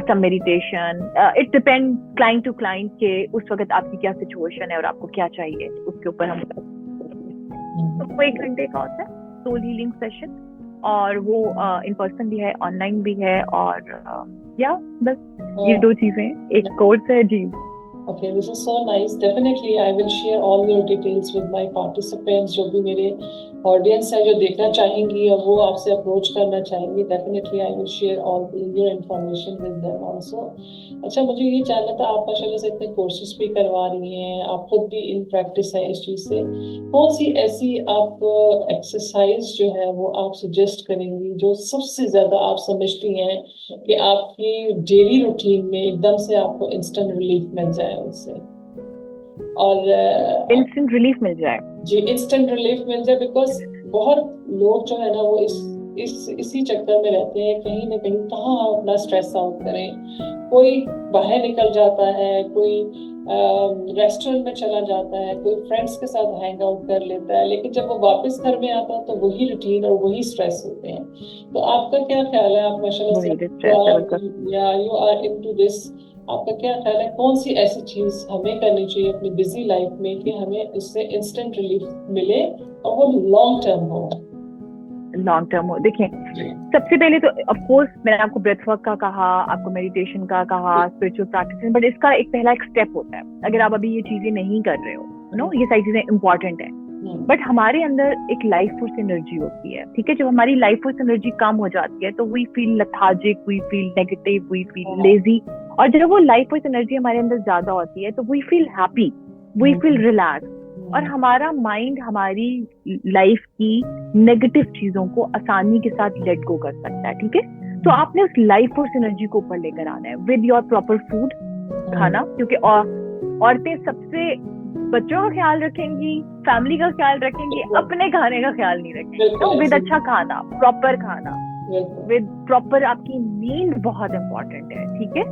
Speaker 2: some meditation. It depend client to client के उस वक्त आपकी क्या सिचुएशन है और आपको क्या चाहिए, उसके ऊपर हम तो 1 घंटे का होता है सोल हीलिंग सेशन, और वो इन पर्सन भी है, ऑनलाइन भी है, और बस ये 2 चीजें, एक कोर्स है जी।
Speaker 1: Okay, this is so nice. Definitely, I will share all your details with my participants. जो भी मेरे ऑडियंस है जो देखना चाहेंगी और वो आपसे अप्रोच करना चाहेंगी, definitely I will share all your information with them also. अच्छा, मुझे ये जानना था, आप माशाल्लाह से इतने कोर्सेज भी करवा रही हैं, आप खुद भी इन प्रैक्टिस है इस चीज से, कौन सी ऐसी आप एक्सरसाइज जो है वो आप सजेस्ट करेंगी जो सबसे ज्यादा आप समझती हैं कि आपकी डेली रूटीन में एकदम से आपको इंस्टेंट रिलीफ मिल जाए उससे? और
Speaker 2: इंस्टेंट रिलीफ मिल जाए
Speaker 1: जी, इंस्टेंट रिलीफ मिल जाए, बिकॉज बहुत लोग जो है ना वो इसी चक्कर में रहते हैं, कहीं ना कहीं कहाँ हम अपना स्ट्रेस आउट करें। कोई बाहर निकल जाता है, कोई रेस्टोरेंट में चला जाता है, कोई फ्रेंड्स के साथ हैंग आउट कर लेता है, लेकिन जब वो वापस घर में आता है तो वही रूटीन और वही स्ट्रेस होते हैं। तो आपका क्या ख्याल है? आप माशाल्लाह से यू आर इनटू दिस, आपका क्या ख्याल है, कौन सी ऐसी चीज हमें करनी चाहिए अपनी बिजी लाइफ में कि हमें इससे इंस्टेंट रिलीफ मिले और वो लॉन्ग टर्म हो?
Speaker 2: देखिए, सबसे पहले तो ऑफ कोर्स मैंने आपको ब्रेथ वर्क का कहा, आपको मेडिटेशन का कहा, स्पिरिचुअल प्रैक्टिस, बट इसका एक पहला एक स्टेप होता है। अगर आप अभी ये चीजें नहीं कर रहे हो, ये सारी चीजें इंपॉर्टेंट है, बट हमारे अंदर एक लाइफ फोर्स एनर्जी होती है, ठीक है? जब हमारी लाइफ फोर्स एनर्जी कम हो जाती है तो we feel lethargic, we feel negative, we feel lazy, और जब वो लाइफ फोर्स एनर्जी हमारे अंदर ज्यादा होती है तो we feel happy, we feel relax, और हमारा माइंड हमारी लाइफ की नेगेटिव चीजों को आसानी के साथ लेट गो कर सकता है, ठीक है? तो आपने उस लाइफ फोर्स एनर्जी को ऊपर लेकर आना है विद योर प्रॉपर फूड, खाना, क्योंकि औरतें सबसे बच्चों का ख्याल रखेंगी, फैमिली का ख्याल रखेंगी, अपने खाने का ख्याल नहीं रखेंगी। तो विद अच्छा खाना, प्रॉपर खाना, विद प्रॉपर आपकी नींद बहुत इंपॉर्टेंट है, ठीक है?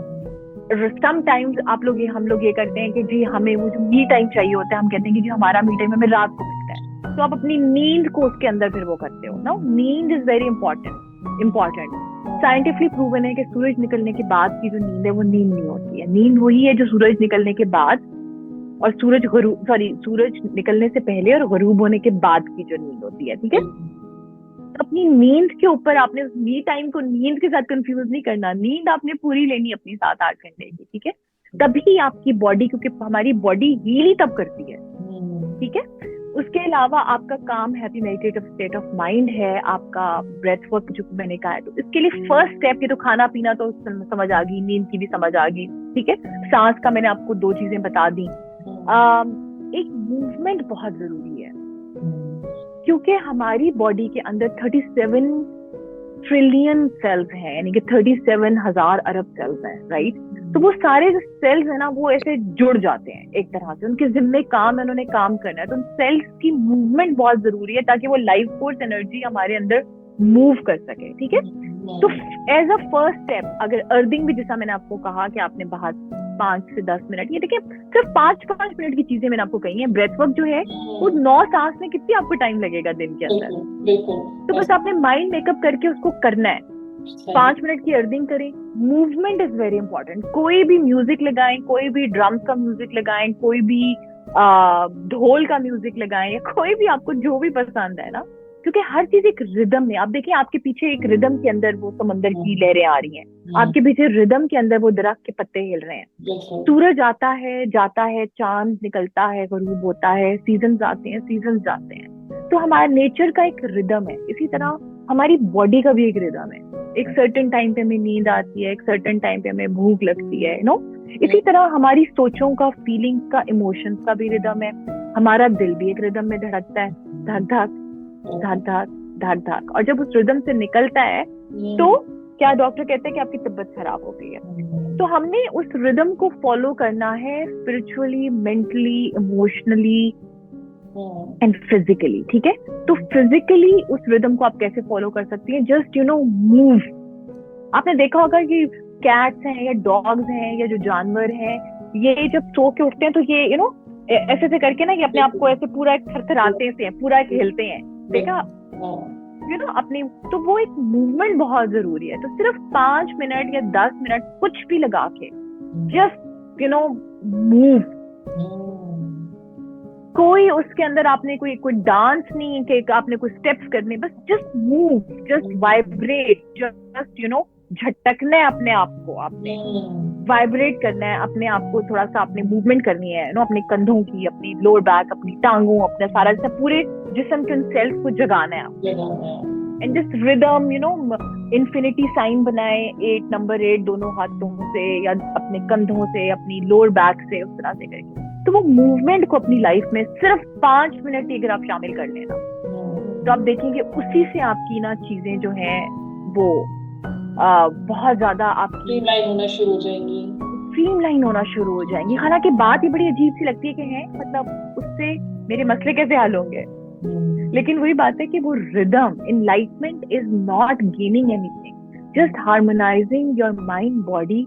Speaker 2: समटाइम्स हम लोग ये करते हैं कि जी हमें वो जो मी टाइम चाहिए होता है, हम कहते हैं कि जी हमारा मी टाइम हमें रात को मिलता है, तो आप अपनी नींद को उसके अंदर फिर वो करते हो ना। नींद is very important. Scientifically proven है कि सूरज निकलने के बाद की जो नींद है वो नींद नहीं होती है। नींद वही है जो सूरज निकलने के बाद और सूरज निकलने से पहले और गरूब होने के बाद की जो नींद होती है, ठीक है? अपनी नींद के ऊपर आपने उस मी टाइम को नींद के साथ कंफ्यूज नहीं करना। नींद आपने पूरी लेनी अपनी 7-8 घंटे की, ठीक है? तभी आपकी बॉडी, क्योंकि हमारी बॉडी हील ही तब करती है, ठीक है? उसके अलावा आपका काम happy meditative state of mind है, आपका ब्रेथ वर्क जो मैंने कहा है। तो इसके लिए फर्स्ट स्टेप ये तो खाना पीना तो समझ आ गई, नींद की भी समझ आ गई, ठीक है? सांस का मैंने आपको 2 चीजें बता दी। एक मूवमेंट बहुत जरूरी है, क्योंकि हमारी बॉडी के अंदर 37 ट्रिलियन सेल्स हैं, यानी कि 37,000 अरब सेल्स हैं, राइट? तो वो सारे जो सेल्स है ना वो ऐसे जुड़ जाते हैं एक तरह से, उनके जिम्मे काम है, उन्होंने काम करना है। तो उन सेल्स की मूवमेंट बहुत जरूरी है ताकि वो लाइफ फोर्स एनर्जी हमारे अंदर मूव कर सके, ठीक है? तो एज अ फर्स्ट स्टेप, अगर अर्थिंग भी, जैसा मैंने आपको कहा कि आपने बाहर 5 से 10 मिनट, ये देखिए सिर्फ 5-5 मिनट की चीजें मैंने आपको कही है। ब्रेथ वर्क जो है वो 9 सांस में कितनी आपको टाइम लगेगा दिन के अंदर? तो बस आपने माइंड मेकअप करके उसको करना है,
Speaker 1: सही।
Speaker 2: 5 मिनट की अर्थिंग करें। Movement is very important. कोई भी म्यूजिक लगाएं, कोई भी ड्रम्स का म्यूजिक लगाएं, कोई भी ढोल का म्यूजिक लगाएं, या कोई भी आपको जो भी पसंद है ना, क्योंकि हर चीज एक रिदम में। आप देखिए आपके पीछे एक रिदम के अंदर वो समंदर की लहरें आ रही हैं, आपके पीछे रिदम के अंदर वो दरख्त के पत्ते हिल रहे हैं,
Speaker 1: बिल्कुल।
Speaker 2: सूरज आता है जाता है, चांद निकलता है, गरूब होता है, सीजन आते हैं, सीजन जाते हैं। तो हमारा नेचर का एक रिदम है। इसी तरह हमारी बॉडी का भी एक रिदम है। एक सर्टेन टाइम पे हमें नींद आती है, एक सर्टेन टाइम पे हमें भूख लगती है, नो। इसी तरह हमारी सोचों का, फीलिंग्स का, इमोशंस का भी रिदम है। हमारा दिल भी एक रिदम में धड़कता है, धक धक धक धक धक धक। और जब उस रिदम से निकलता है तो क्या डॉक्टर कहते हैं कि आपकी तबीयत खराब हो गई है। तो हमने उस रिदम को फॉलो करना है, spiritually, mentally, emotionally and physically, ठीक है। तो फिजिकली उस रिदम को आप कैसे फॉलो कर सकती हैं? Just move. आपने देखा होगा कि कैट्स हैं या डॉग्स हैं या जो जानवर हैं, ये जब सो के उठते हैं तो ये ऐसे ऐसे करके ना, ये अपने आप को ऐसे पूरा थरथराते हैं, पूरा हिलते हैं, देखा अपनी। तो वो एक मूवमेंट बहुत जरूरी है। तो सिर्फ 5 मिनट या 10 मिनट कुछ भी लगा के जस्ट मूव। कोई उसके अंदर आपने कोई डांस नहीं है कि आपने कोई स्टेप्स करने, बस just move, just vibrate, just झटकना है अपने आप को, आपने वाइब्रेट करना है अपने आप को, थोड़ा सा आपने मूवमेंट करनी है अपने कंधों की, अपनी लोअर बैक, अपनी टांगों, अपने सारा पूरे जिस्म के सेल्स को जगाना है आप। And this rhythm infinity sign बनाए, 8 नंबर 8 दोनों हाथों से या अपने कंधों से, अपनी लोअर बैक से, उस तरह से करके। तो वो मूवमेंट को अपनी लाइफ में सिर्फ 5 मिनट ही अगर आप शामिल कर लेना, तो आप देखेंगे उसी से आपकी ना चीजें जो हैं वो बहुत ज्यादा आपकी
Speaker 1: स्ट्रीमलाइन
Speaker 2: होना शुरू हो जाएंगी। हालांकि बात ये बड़ी अजीब सी लगती है कि है मतलब उससे मेरे मसले कैसे हल होंगे, लेकिन वही बात है कि वो rhythm, enlightenment is not gaining anything, just harmonising your mind body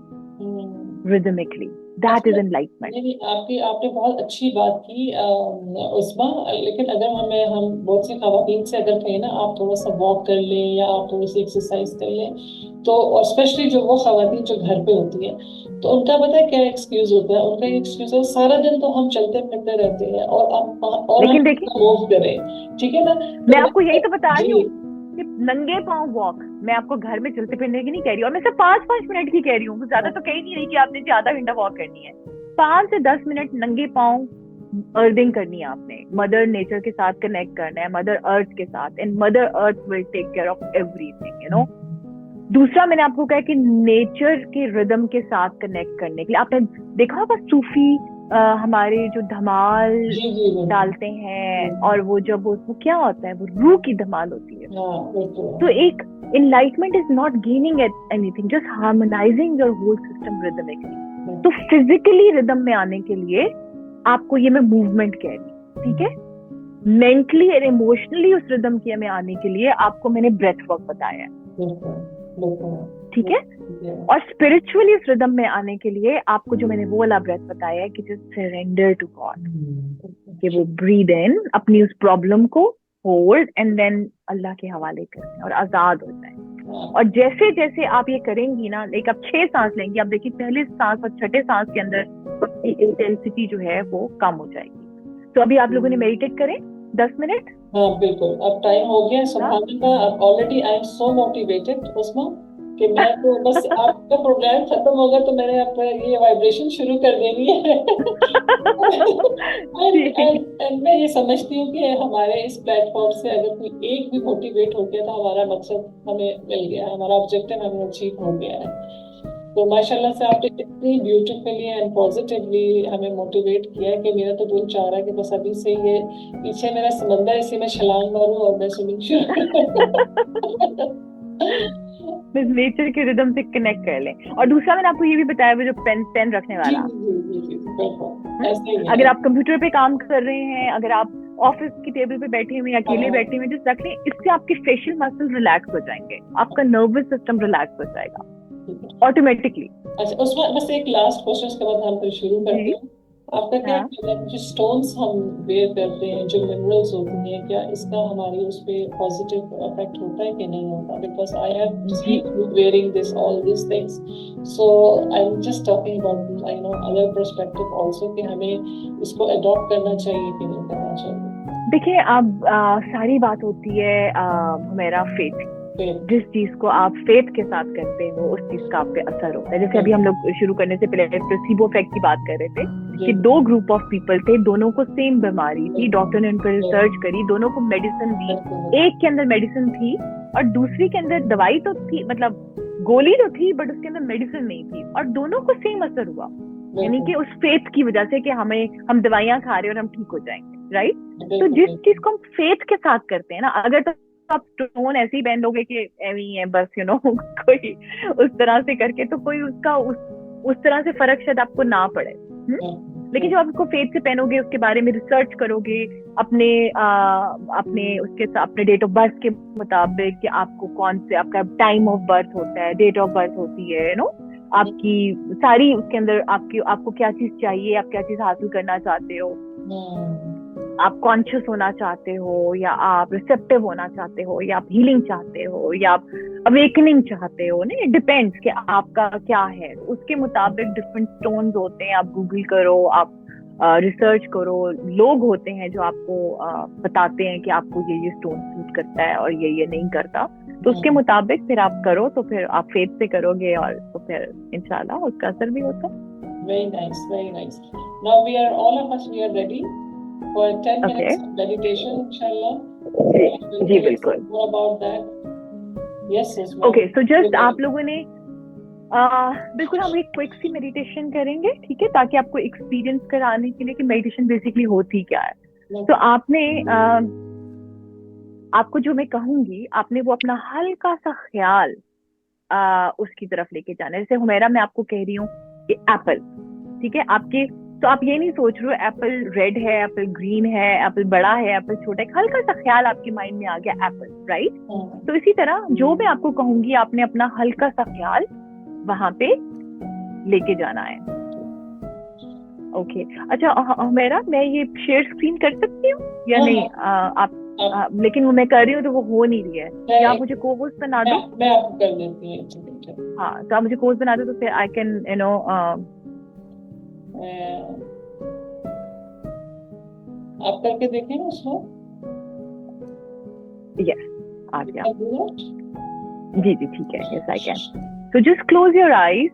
Speaker 2: rhythmically, that is enlightenment.
Speaker 1: आपने बहुत अच्छी बात की उस्मा। लेकिन अगर हम बहुत सी खवातीन से अगर कहें ना, आप थोड़ा सा वॉक कर लें या आप थोड़ी सी एक्सरसाइज कर लें, तो और स्पेशली जो वो खवातीन जो घर पे होती है, तो उनका पता है क्या एक्सक्यूज होता है? उनका एक्सक्यूज है सारा दिन तो हम चलते फिरते रहते हैं और
Speaker 2: लेकिन
Speaker 1: हम
Speaker 2: देखिए
Speaker 1: मूव करें, ठीक है ना।
Speaker 2: मैं आपको यही तो बता रही हूँ कि नंगे पांव वॉक, मैं आपको घर में चलते फिरने की नहीं कह रही हूँ, और मैं सिर्फ 5-5 मिनट की कह रही हूँ, ज्यादा तो कह नहीं रही कि आपने आधा घंटा वॉक करनी है। 5 से 10 मिनट नंगे पांव अर्थिंग करनी है आपने, मदर नेचर के साथ कनेक्ट करना है, मदर अर्थ के साथ, and mother earth will take care of everything. दूसरा मैंने आपको कहा कि नेचर के रिदम के साथ कनेक्ट करने के लिए आपने देखा होगा सूफी हमारे जो धमाल डालते हैं, और वो जब वो क्या होता है, वो रूह की धमाल होती है। तो एक enlightenment is not gaining anything, just harmonising your whole system rhythmically. तो फिजिकली रिदम में आने के लिए आपको ये मैं मूवमेंट कह रही, ठीक है। मेंटली और इमोशनली उस रिदम के में आने के लिए आपको मैंने ब्रेथ वर्क बताया है, ठीक है। और स्पिरिचुअली उस रिदम में आने के लिए आपको जो मैंने वो वाला ब्रेथ बताया है कि जस्ट सरेंडर टू गॉड, कि वो ब्रीद इन, अपनी उस प्रॉब्लम को होल्ड एंड देन अल्लाह के हवाले करें और आजाद हो जाए। और जैसे जैसे आप ये करेंगी ना, लाइक आप 6 सांस लेंगी, आप देखिए पहले सांस और छठे सांस के अंदर इंटेंसिटी जो है वो कम हो जाएगी। तो अभी आप लोगों ने मेडिटेट करें 10 मिनट।
Speaker 1: हाँ बिल्कुल, अब टाइम हो गया। सुभानअल्लाह, already I am so motivated Usma कि मैं तो बस आपका प्रोग्राम खत्म होगा तो मैंने आपका ये वाइब्रेशन शुरू कर देनी है। and मैं ये समझती हूँ कि हमारे इस प्लेटफॉर्म से अगर कोई एक भी मोटिवेट हो गया तो हमारा मकसद हमें मिल गया, हमारा ऑब्जेक्टिव हमें अचीव हो गया है। तो माशाल्लाह से आपने इतनी ब्यूटीफुली एंड पॉजिटिवली हमें मोटिवेट किया कि मेरा तो दिल चाह रहा है कि बस अभी से ये पीछे मेरा समंदर, इसी में छलांग मारूं और मैं स्विमिंग शुरू
Speaker 2: नेचर के रिदम से कनेक्ट कर लें। और दूसरा मैंने आपको ये भी बताया वो जो पेन रखने वाला, अगर आप कंप्यूटर पे काम कर रहे हैं, अगर आप ऑफिस की टेबल पे बैठे हुए, अकेले बैठे हुए, जिस रख लें, इससे आपके फेशियल मसल्स रिलैक्स हो जाएंगे, आपका नर्वस सिस्टम रिलैक्स हो जाएगा ऑटोमेटिकली।
Speaker 1: अच्छा, उसमें बस एक लास्ट क्वेश्चन के बाद हम फिर शुरू करते हैं। आपका क्या
Speaker 2: हाँ
Speaker 1: कहना है, जो स्टोन्स हम वेयर करते हैं, जो मिनरल्स होती हैं, क्या इसका हमारी उस पे पॉजिटिव इफेक्ट होता है कि नहीं होता? बिकॉज आई हैव
Speaker 2: जी,
Speaker 1: seen you wearing this all this things, so I am just talking about I know other perspective also कि हमें इसको अडॉप्ट करना चाहिए कि नहीं करना चाहिए।
Speaker 2: देखिए अब सारी बात होती है मेरा फेथ।
Speaker 1: फिर
Speaker 2: जिस चीज को आप फेथ के साथ करते हो उस चीज का आप पे असर होता है। जैसे अभी हम लोग शुरू करने से पहले प्लेसिबो इफेक्ट की बात कर रहे थे
Speaker 1: जी
Speaker 2: कि दो ग्रुप ऑफ पीपल थे, दोनों को सेम बीमारी थी,
Speaker 1: बिल्कुल
Speaker 2: डॉक्टर ने उन पर रिसर्च करी, दोनों को मेडिसिन दी।
Speaker 1: बिल्कुल
Speaker 2: एक के अंदर मेडिसिन थी और दूसरी के अंदर दवाई तो थी, मतलब गोली तो थी बट उसके अंदर मेडिसिन नहीं थी, और दोनों को सेम असर हुआ। यानी
Speaker 1: बिल्कुल
Speaker 2: कि उस फेथ की वजह से कि हम दवाइयां खा रहे हैं और हम ठीक हो जाएंगे, राइट? तो
Speaker 1: बिल्कुल
Speaker 2: जिस चीज
Speaker 1: बिल्कुल
Speaker 2: को हम फेथ के साथ करते हैं ना, अगर तो आप स्टोन ऐसे ही पहन लोगे कि एवी है बस, कोई उस तरह से करके तो कोई उसका उस तरह से फर्क शायद आपको ना पड़े। लेकिन जब आप उसको फेथ से पहनोगे, उसके बारे में रिसर्च करोगे, अपने अपने डेट ऑफ बर्थ के मुताबिक कि आपको कौन से, आपका टाइम ऑफ बर्थ होता है, डेट ऑफ बर्थ होती है, आपकी सारी उसके अंदर आपको क्या चीज चाहिए, आप क्या चीज हासिल करना चाहते हो, आप कॉन्शियस होना चाहते हो या आप रिसेप्टिव होना चाहते हो या आप हीलिंग चाहते हो या आप अवेकनिंग चाहते हो ना, इट डिपेंड्स कि आपका क्या है। तो उसके मुताबिक डिफरेंट स्टोन्स होते हैं, आप गूगल करो, आप रिसर्च करो, लोग होते हैं जो आपको बताते हैं कि आपको ये स्टोन सूट करता है और ये नहीं करता। तो उसके मुताबिक फिर आप करो, तो फिर आप फेथ से करोगे और तो फिर इंशाल्लाह उसका असर भी होता है।
Speaker 1: very nice, very nice. Now we are all of us we are ready for 10
Speaker 2: okay,
Speaker 1: minutes of meditation, inshallah.
Speaker 2: जी
Speaker 1: I will
Speaker 2: जी
Speaker 1: tell you
Speaker 2: बिल्कुल।
Speaker 1: more about that. Yes, Usman.
Speaker 2: Okay, so just आप लोगों ने बिल्कुल हम एक quick सी meditation करेंगे, ठीक है, ताकि आपको एक्सपीरियंस कराने के लिए कि मेडिटेशन बेसिकली होती क्या है। तो आपने आपको जो मैं कहूंगी, आपने वो अपना हल्का सा ख्याल उसकी तरफ लेके जाना है। जैसे हुमैरा मैं आपको कह रही हूँ कि एप्पल, ठीक है, आपके, तो आप ये नहीं सोच रहे हो एप्पल रेड है, एप्पल ग्रीन है, एप्पल बड़ा है, एप्पल छोटा है, हल्का सा ख्याल आपके माइंड में आ गया एप्पल, राइट? तो इसी तरह जो मैं आपको कहूंगी, आपने अपना हल्का सा ख्याल वहां पे लेके जाना है। ओके, अच्छा मेरा, मैं ये शेयर स्क्रीन कर सकती हूँ या
Speaker 1: हाँ
Speaker 2: नहीं? आप लेकिन वो मैं कर रही हूँ तो वो हो नहीं रही है। या आप मुझे कोर्स बना दो।
Speaker 1: मैं आपको कर देती हूँ एक मिनट।
Speaker 2: हाँ, तो आप मुझे कोर्स बना दो तो फिर आई कैन
Speaker 1: आप करके देखें ना उसको।
Speaker 2: यस, आ गया।
Speaker 1: कर दूंगा।
Speaker 2: जी जी ठीक है, यस आई कैन। तो जस्ट क्लोज योर आईज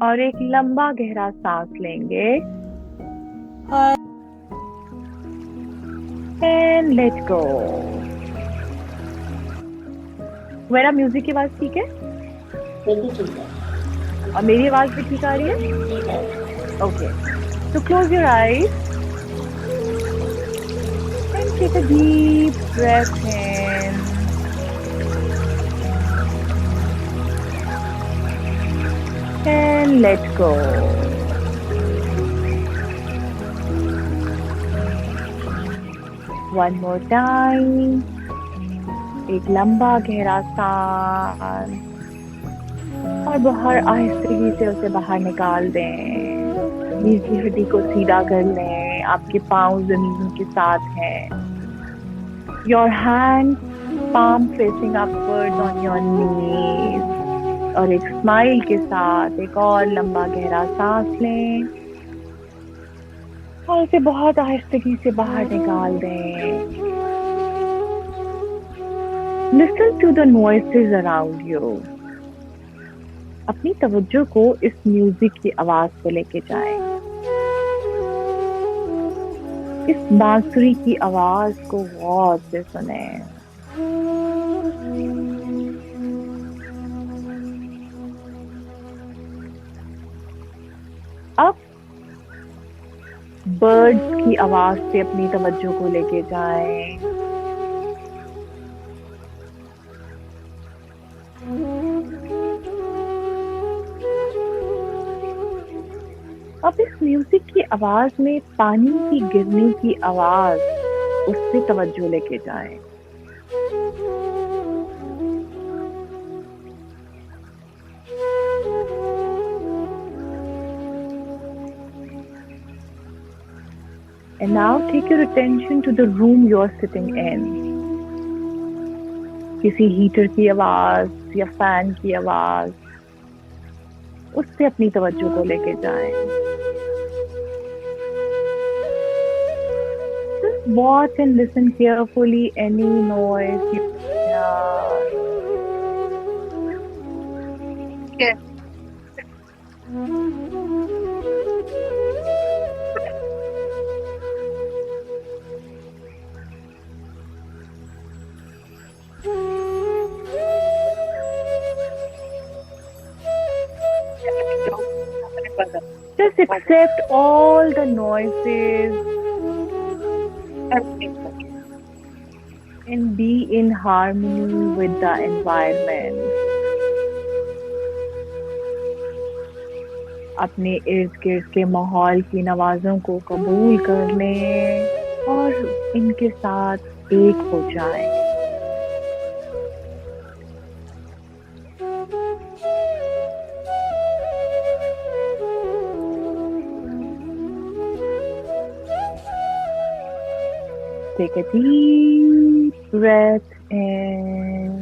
Speaker 2: और एक लंबा गहरा सांस लेंगे एंड लेट गो। मेरा म्यूजिक की आवाज ठीक है
Speaker 1: बिल्कुल ठीक है।
Speaker 2: और मेरी आवाज भी ठीक आ रही है?
Speaker 1: ठीक है।
Speaker 2: Okay, so close your eyes and take a deep breath in and let go. One more time. एक लंबा गहरा सांस और बाहर आहिस्ते से उसे बाहर निकाल दें। रीढ़ की हड्डी को सीधा कर लें, आपके पांव जमीन के साथ हैं। Your hands palm facing upwards on your knees और एक स्माइल के साथ एक और लंबा गहरा सांस लें और उसे बहुत आहिस्ते से बाहर निकाल दें। Listen to the noises around you. अपनी तवज्जो को इस म्यूजिक की आवाज पे लेके जाएं। इस बांसुरी की आवाज को गौर से सुने। अब बर्ड्स की आवाज पे अपनी तवज्जो को लेके जाएं। अब इस म्यूजिक की आवाज में पानी की गिरने की आवाज, उससे तवज्जो लेके जाएं। And now take your attention to the room you're sitting in. किसी हीटर की आवाज या फैन की आवाज, उस पे अपनी तवज्जो को लेके जाएं. Just watch and listen carefully any noise you hear. Yes. Just accept all the noises and be in harmony with the environment. अपने इर्द गिर्द के माहौल की नवाजों को कबूल कर लें और इनके साथ एक हो जाएं. Take a deep breath in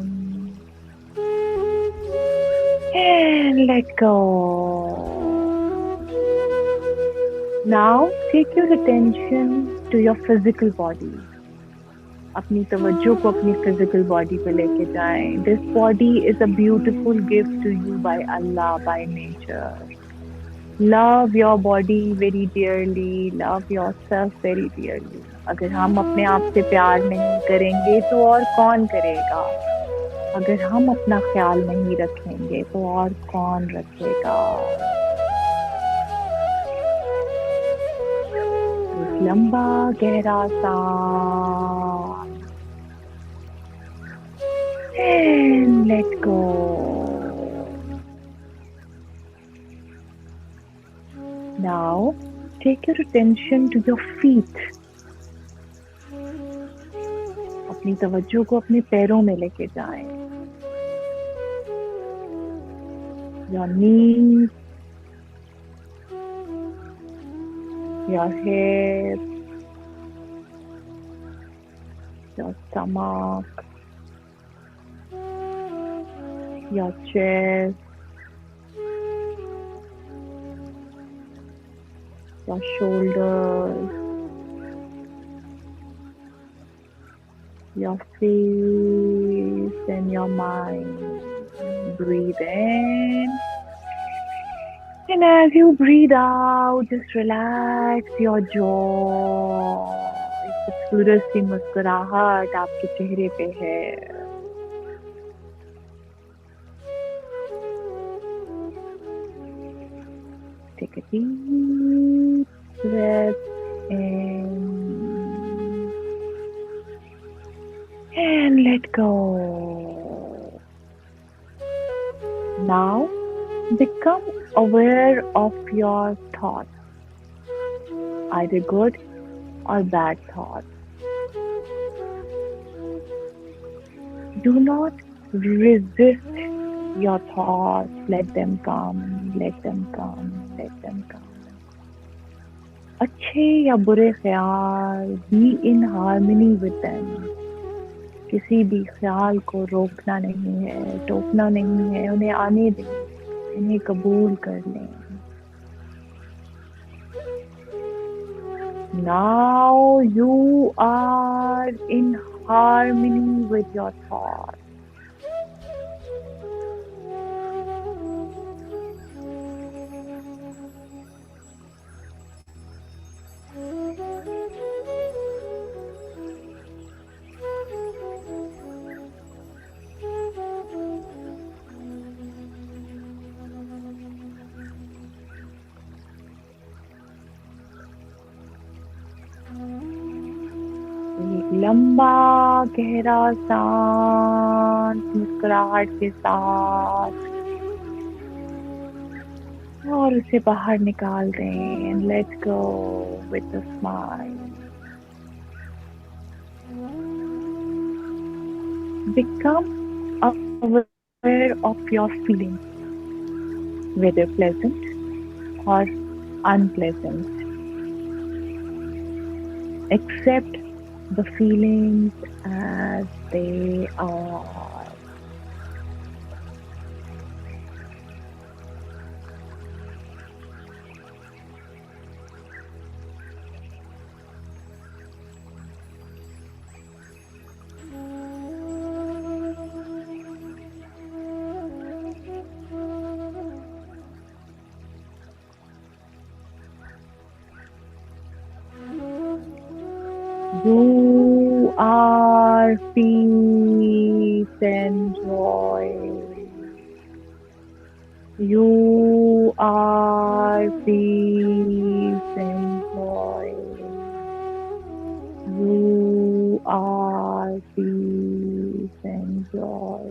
Speaker 2: and let go. Now take your attention to your physical body. अपनी तवज्जो को अपनी physical body पे लेके जाएं. This body is a beautiful gift to you by Allah, by nature. Love your body very dearly. Love yourself very dearly. अगर हम अपने आप से प्यार नहीं करेंगे तो और कौन करेगा? अगर हम अपना ख्याल नहीं रखेंगे तो और कौन रखेगा? लंबा गहरा सांस and let go. Now take your attention to your feet. अपनी तवज्जो को अपने पैरों में लेके जाएं. Your knees, your hips, your stomach, your chest, your shoulders, your face and your mind. Breathe in. And as you breathe out, just relax your jaw. एक खूबसूरत सी मुस्कुराहट आपके चेहरे पे है. Take a deep breath in and let go. Now become aware of your thoughts, either good or bad thoughts. Do not resist your thoughts. Let them come, let them come, let them come. अच्छे या बुरे ख्याल, be in harmony with them. किसी भी ख्याल को रोकना नहीं है, टोकना नहीं है, उन्हें आने दें, इन्हें कबूल कर लें. Now you are in harmony with your thoughts. लंबा गहरा सांस मुस्कुराहट के साथ और उसे बाहर निकाल दें. And let go with a smile. Become aware of your feelings, whether pleasant or unpleasant. Accept the feelings as they are. You are peace and joy. You are peace and joy. You are peace and joy.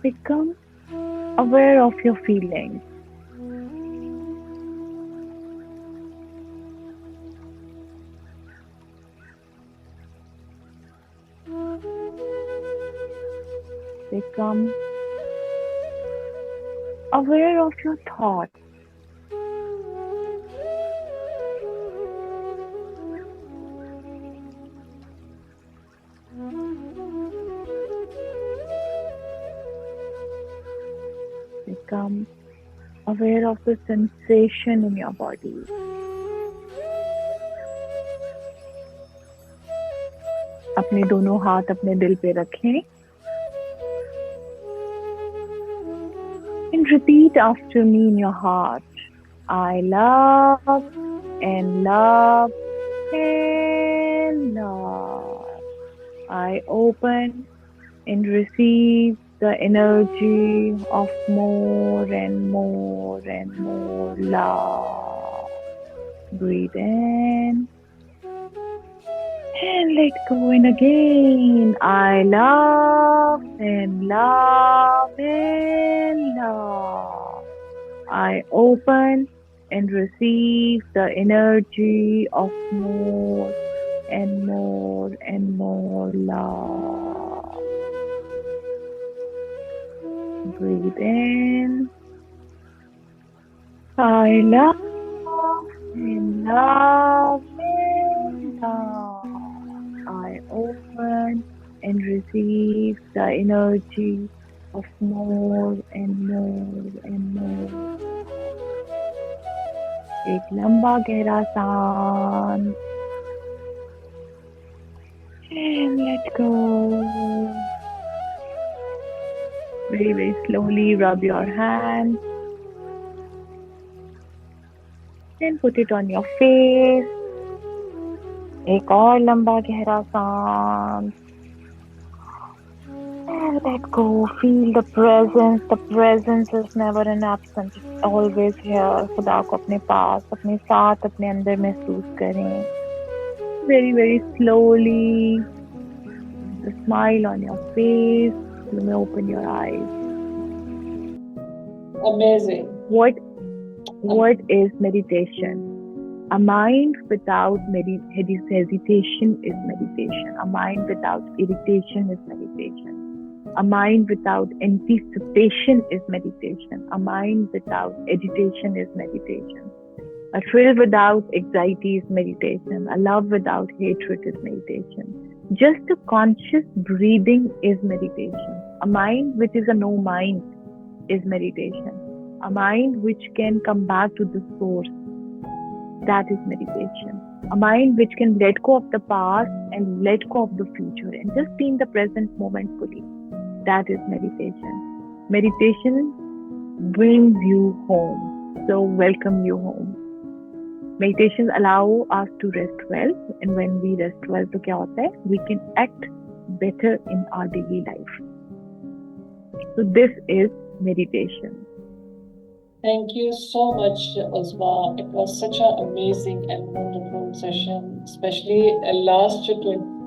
Speaker 2: Become aware of your feelings. Become aware of your thoughts. Become aware of the sensation in your body. अपने दोनों हाथ अपने दिल पे रखें and repeat after me in your heart. I love and love and love. I open and receive the energy of more and more and more love. Breathe in and let go. And again, I love and love and love. I open and receive the energy of more and more and more love. Breathe in. I love and love and love. I open and receive the energy of more and more and more. एक लंबा गहरा सांस and let go. Very, very slowly rub your hands and put it on your face. एक और लंबा गहरा सांस and let go. Feel the presence. The presence is never an absence. It's always here. खुदा को अपने पास, अपने साथ, अपने अंदर महसूस करें. Very, very slowly. The smile on your face. You may open your eyes.
Speaker 1: Amazing.
Speaker 2: What is meditation? A mind without hesitation is meditation. A mind without irritation is meditation. A mind without anticipation is meditation. A mind without agitation is meditation. A thrill without anxiety is meditation. A love without hatred is meditation. Just a conscious breathing is meditation. A mind which is a no mind is meditation. A mind which can come back to the source, that is meditation. A mind which can let go of the past and let go of the future and just be in the present moment fully, that is meditation. Meditation brings you home. So welcome you home. Meditations allow us to rest well, and when we rest well, तो क्या होता है? We can act better in our daily life. So this is meditation.
Speaker 1: Thank you so much, Uzma. It was such an amazing and wonderful session. Especially last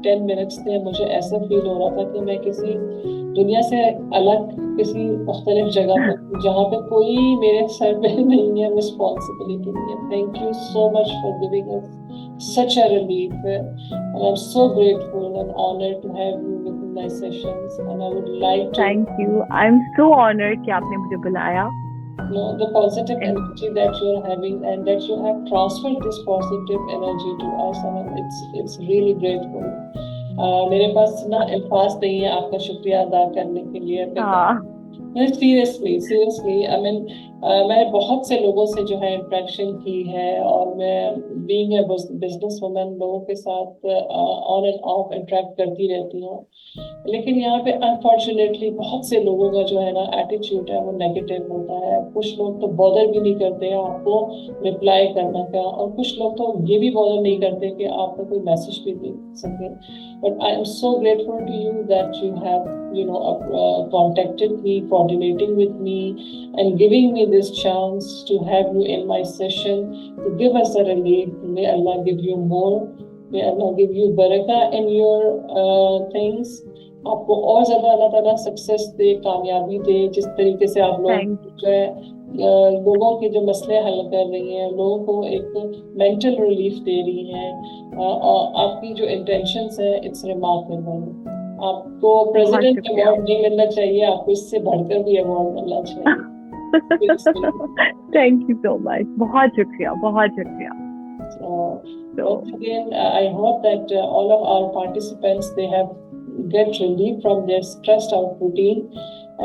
Speaker 1: 10 minutes थे, मुझे ऐसा feel हो रहा था कि मैं किसी दुनिया से अलग किसी मुख्तलिफ जगह पर, जहाँ पे कोई मेरे सर पे नहीं है, रिस्पॉन्सिबिलिटी नहीं है. Thank you so much for giving us such a relief, and I'm so grateful and honored to have you within my sessions. And I would like to
Speaker 2: Thank you. I'm so honored कि आपने मुझे बुलाया.
Speaker 1: The positive energy that you're having, and that you have transferred this positive energy to us. I mean, it's really grateful. मेरे पास ना अल्फाज नहीं है आपका शुक्रिया अदा करने के लिए. सीरियसली आई मीन मैं बहुत से लोगों से जो है इंटरेक्शन की है, और मैं बीइंग ए बिजनेस वुमन लोगों के साथ ऑन एंड ऑफ इंटरेक्ट करती रहती हूँ. लेकिन यहाँ पे अनफॉर्चुनेटली बहुत से लोगों का जो है ना एटीट्यूड है वो नेगेटिव होता है. कुछ लोग तो बॉदर भी नहीं करते हैं आपको रिप्लाई करने का, और कुछ लोग तो ये भी बॉदर नहीं करते कि आपको कोई मैसेज भी दे सके. But I am so grateful to you that you have contacted me, coordinating with me, and giving me this chance to have you in my session to give us a relief. May Allah give you more. May Allah give you barakah in your things. आपको और ज़्यादा अल्लाह ताला success दे, कामयाबी दे. जिस तरीके से आप लोग जो है लोगों के जो मसले हल कर रही हैं, लोगों को एक मेंटल रिलीफ दे रही हैं, आपकी जो इंटेंशंस है, इट्स रिमार्केबल. आपको प्रेसिडेंट अवार्ड नहीं मिलना चाहिए, आपको इससे बढ़कर भी अवार्ड मिलना चाहिए.
Speaker 2: Thank you so much. बहुत शुक्रिया, बहुत शुक्रिया.
Speaker 1: Once again, I hope that all of our participants, they have get relief from their stressed out routine,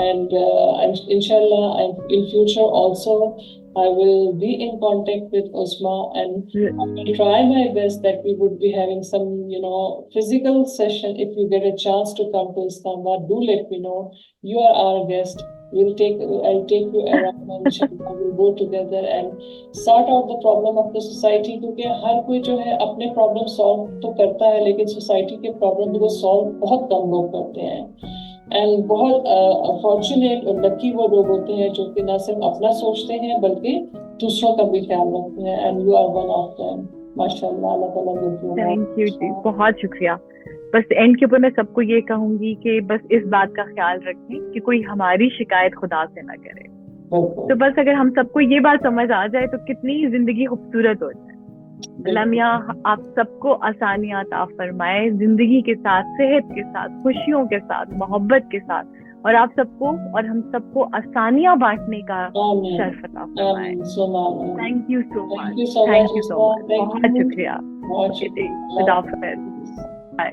Speaker 1: and inshallah in future also I will be in contact with Uzma, and I will try my best that we would be having some physical session. If you get a chance to come to Islamabad, do let me know. You are our guest. I'll take you around, and inshallah we'll go together and sort out the problem of the society. क्योंकि हर कोई जो है अपने problem solve तो करता है, लेकिन society के प्रॉब्लम को सॉल्व बहुत कम लोग करते हैं. एंड बहुत फॉर्चुनेट और लकी वो लोग होते हैं जो कि ना सिर्फ अपना सोचते हैं बल्कि दूसरों का भी ख्याल रखते हैं. And you are one of them. माशाल्लाह, Allah Taala give you.
Speaker 2: Thank you जी, बहुत शुक्रिया. बस एंड के ऊपर मैं सबको ये कहूंगी कि बस इस बात का ख्याल रखें कि कोई हमारी शिकायत खुदा से ना करे. तो बस अगर हम सबको ये बात समझ आ जाए तो कितनी जिंदगी खूबसूरत हो जाए. अल्लाह मियां आप सबको आसानियां अता फरमाए, जिंदगी के साथ, सेहत के साथ, खुशियों के साथ, मोहब्बत के साथ, और आप सबको और हम सबको आसानियां बांटने का शर्फ अता फरमाए. Thank you so much. Thank you so much. बहुत शुक्रिया. खुदा हाफिज़. बाय.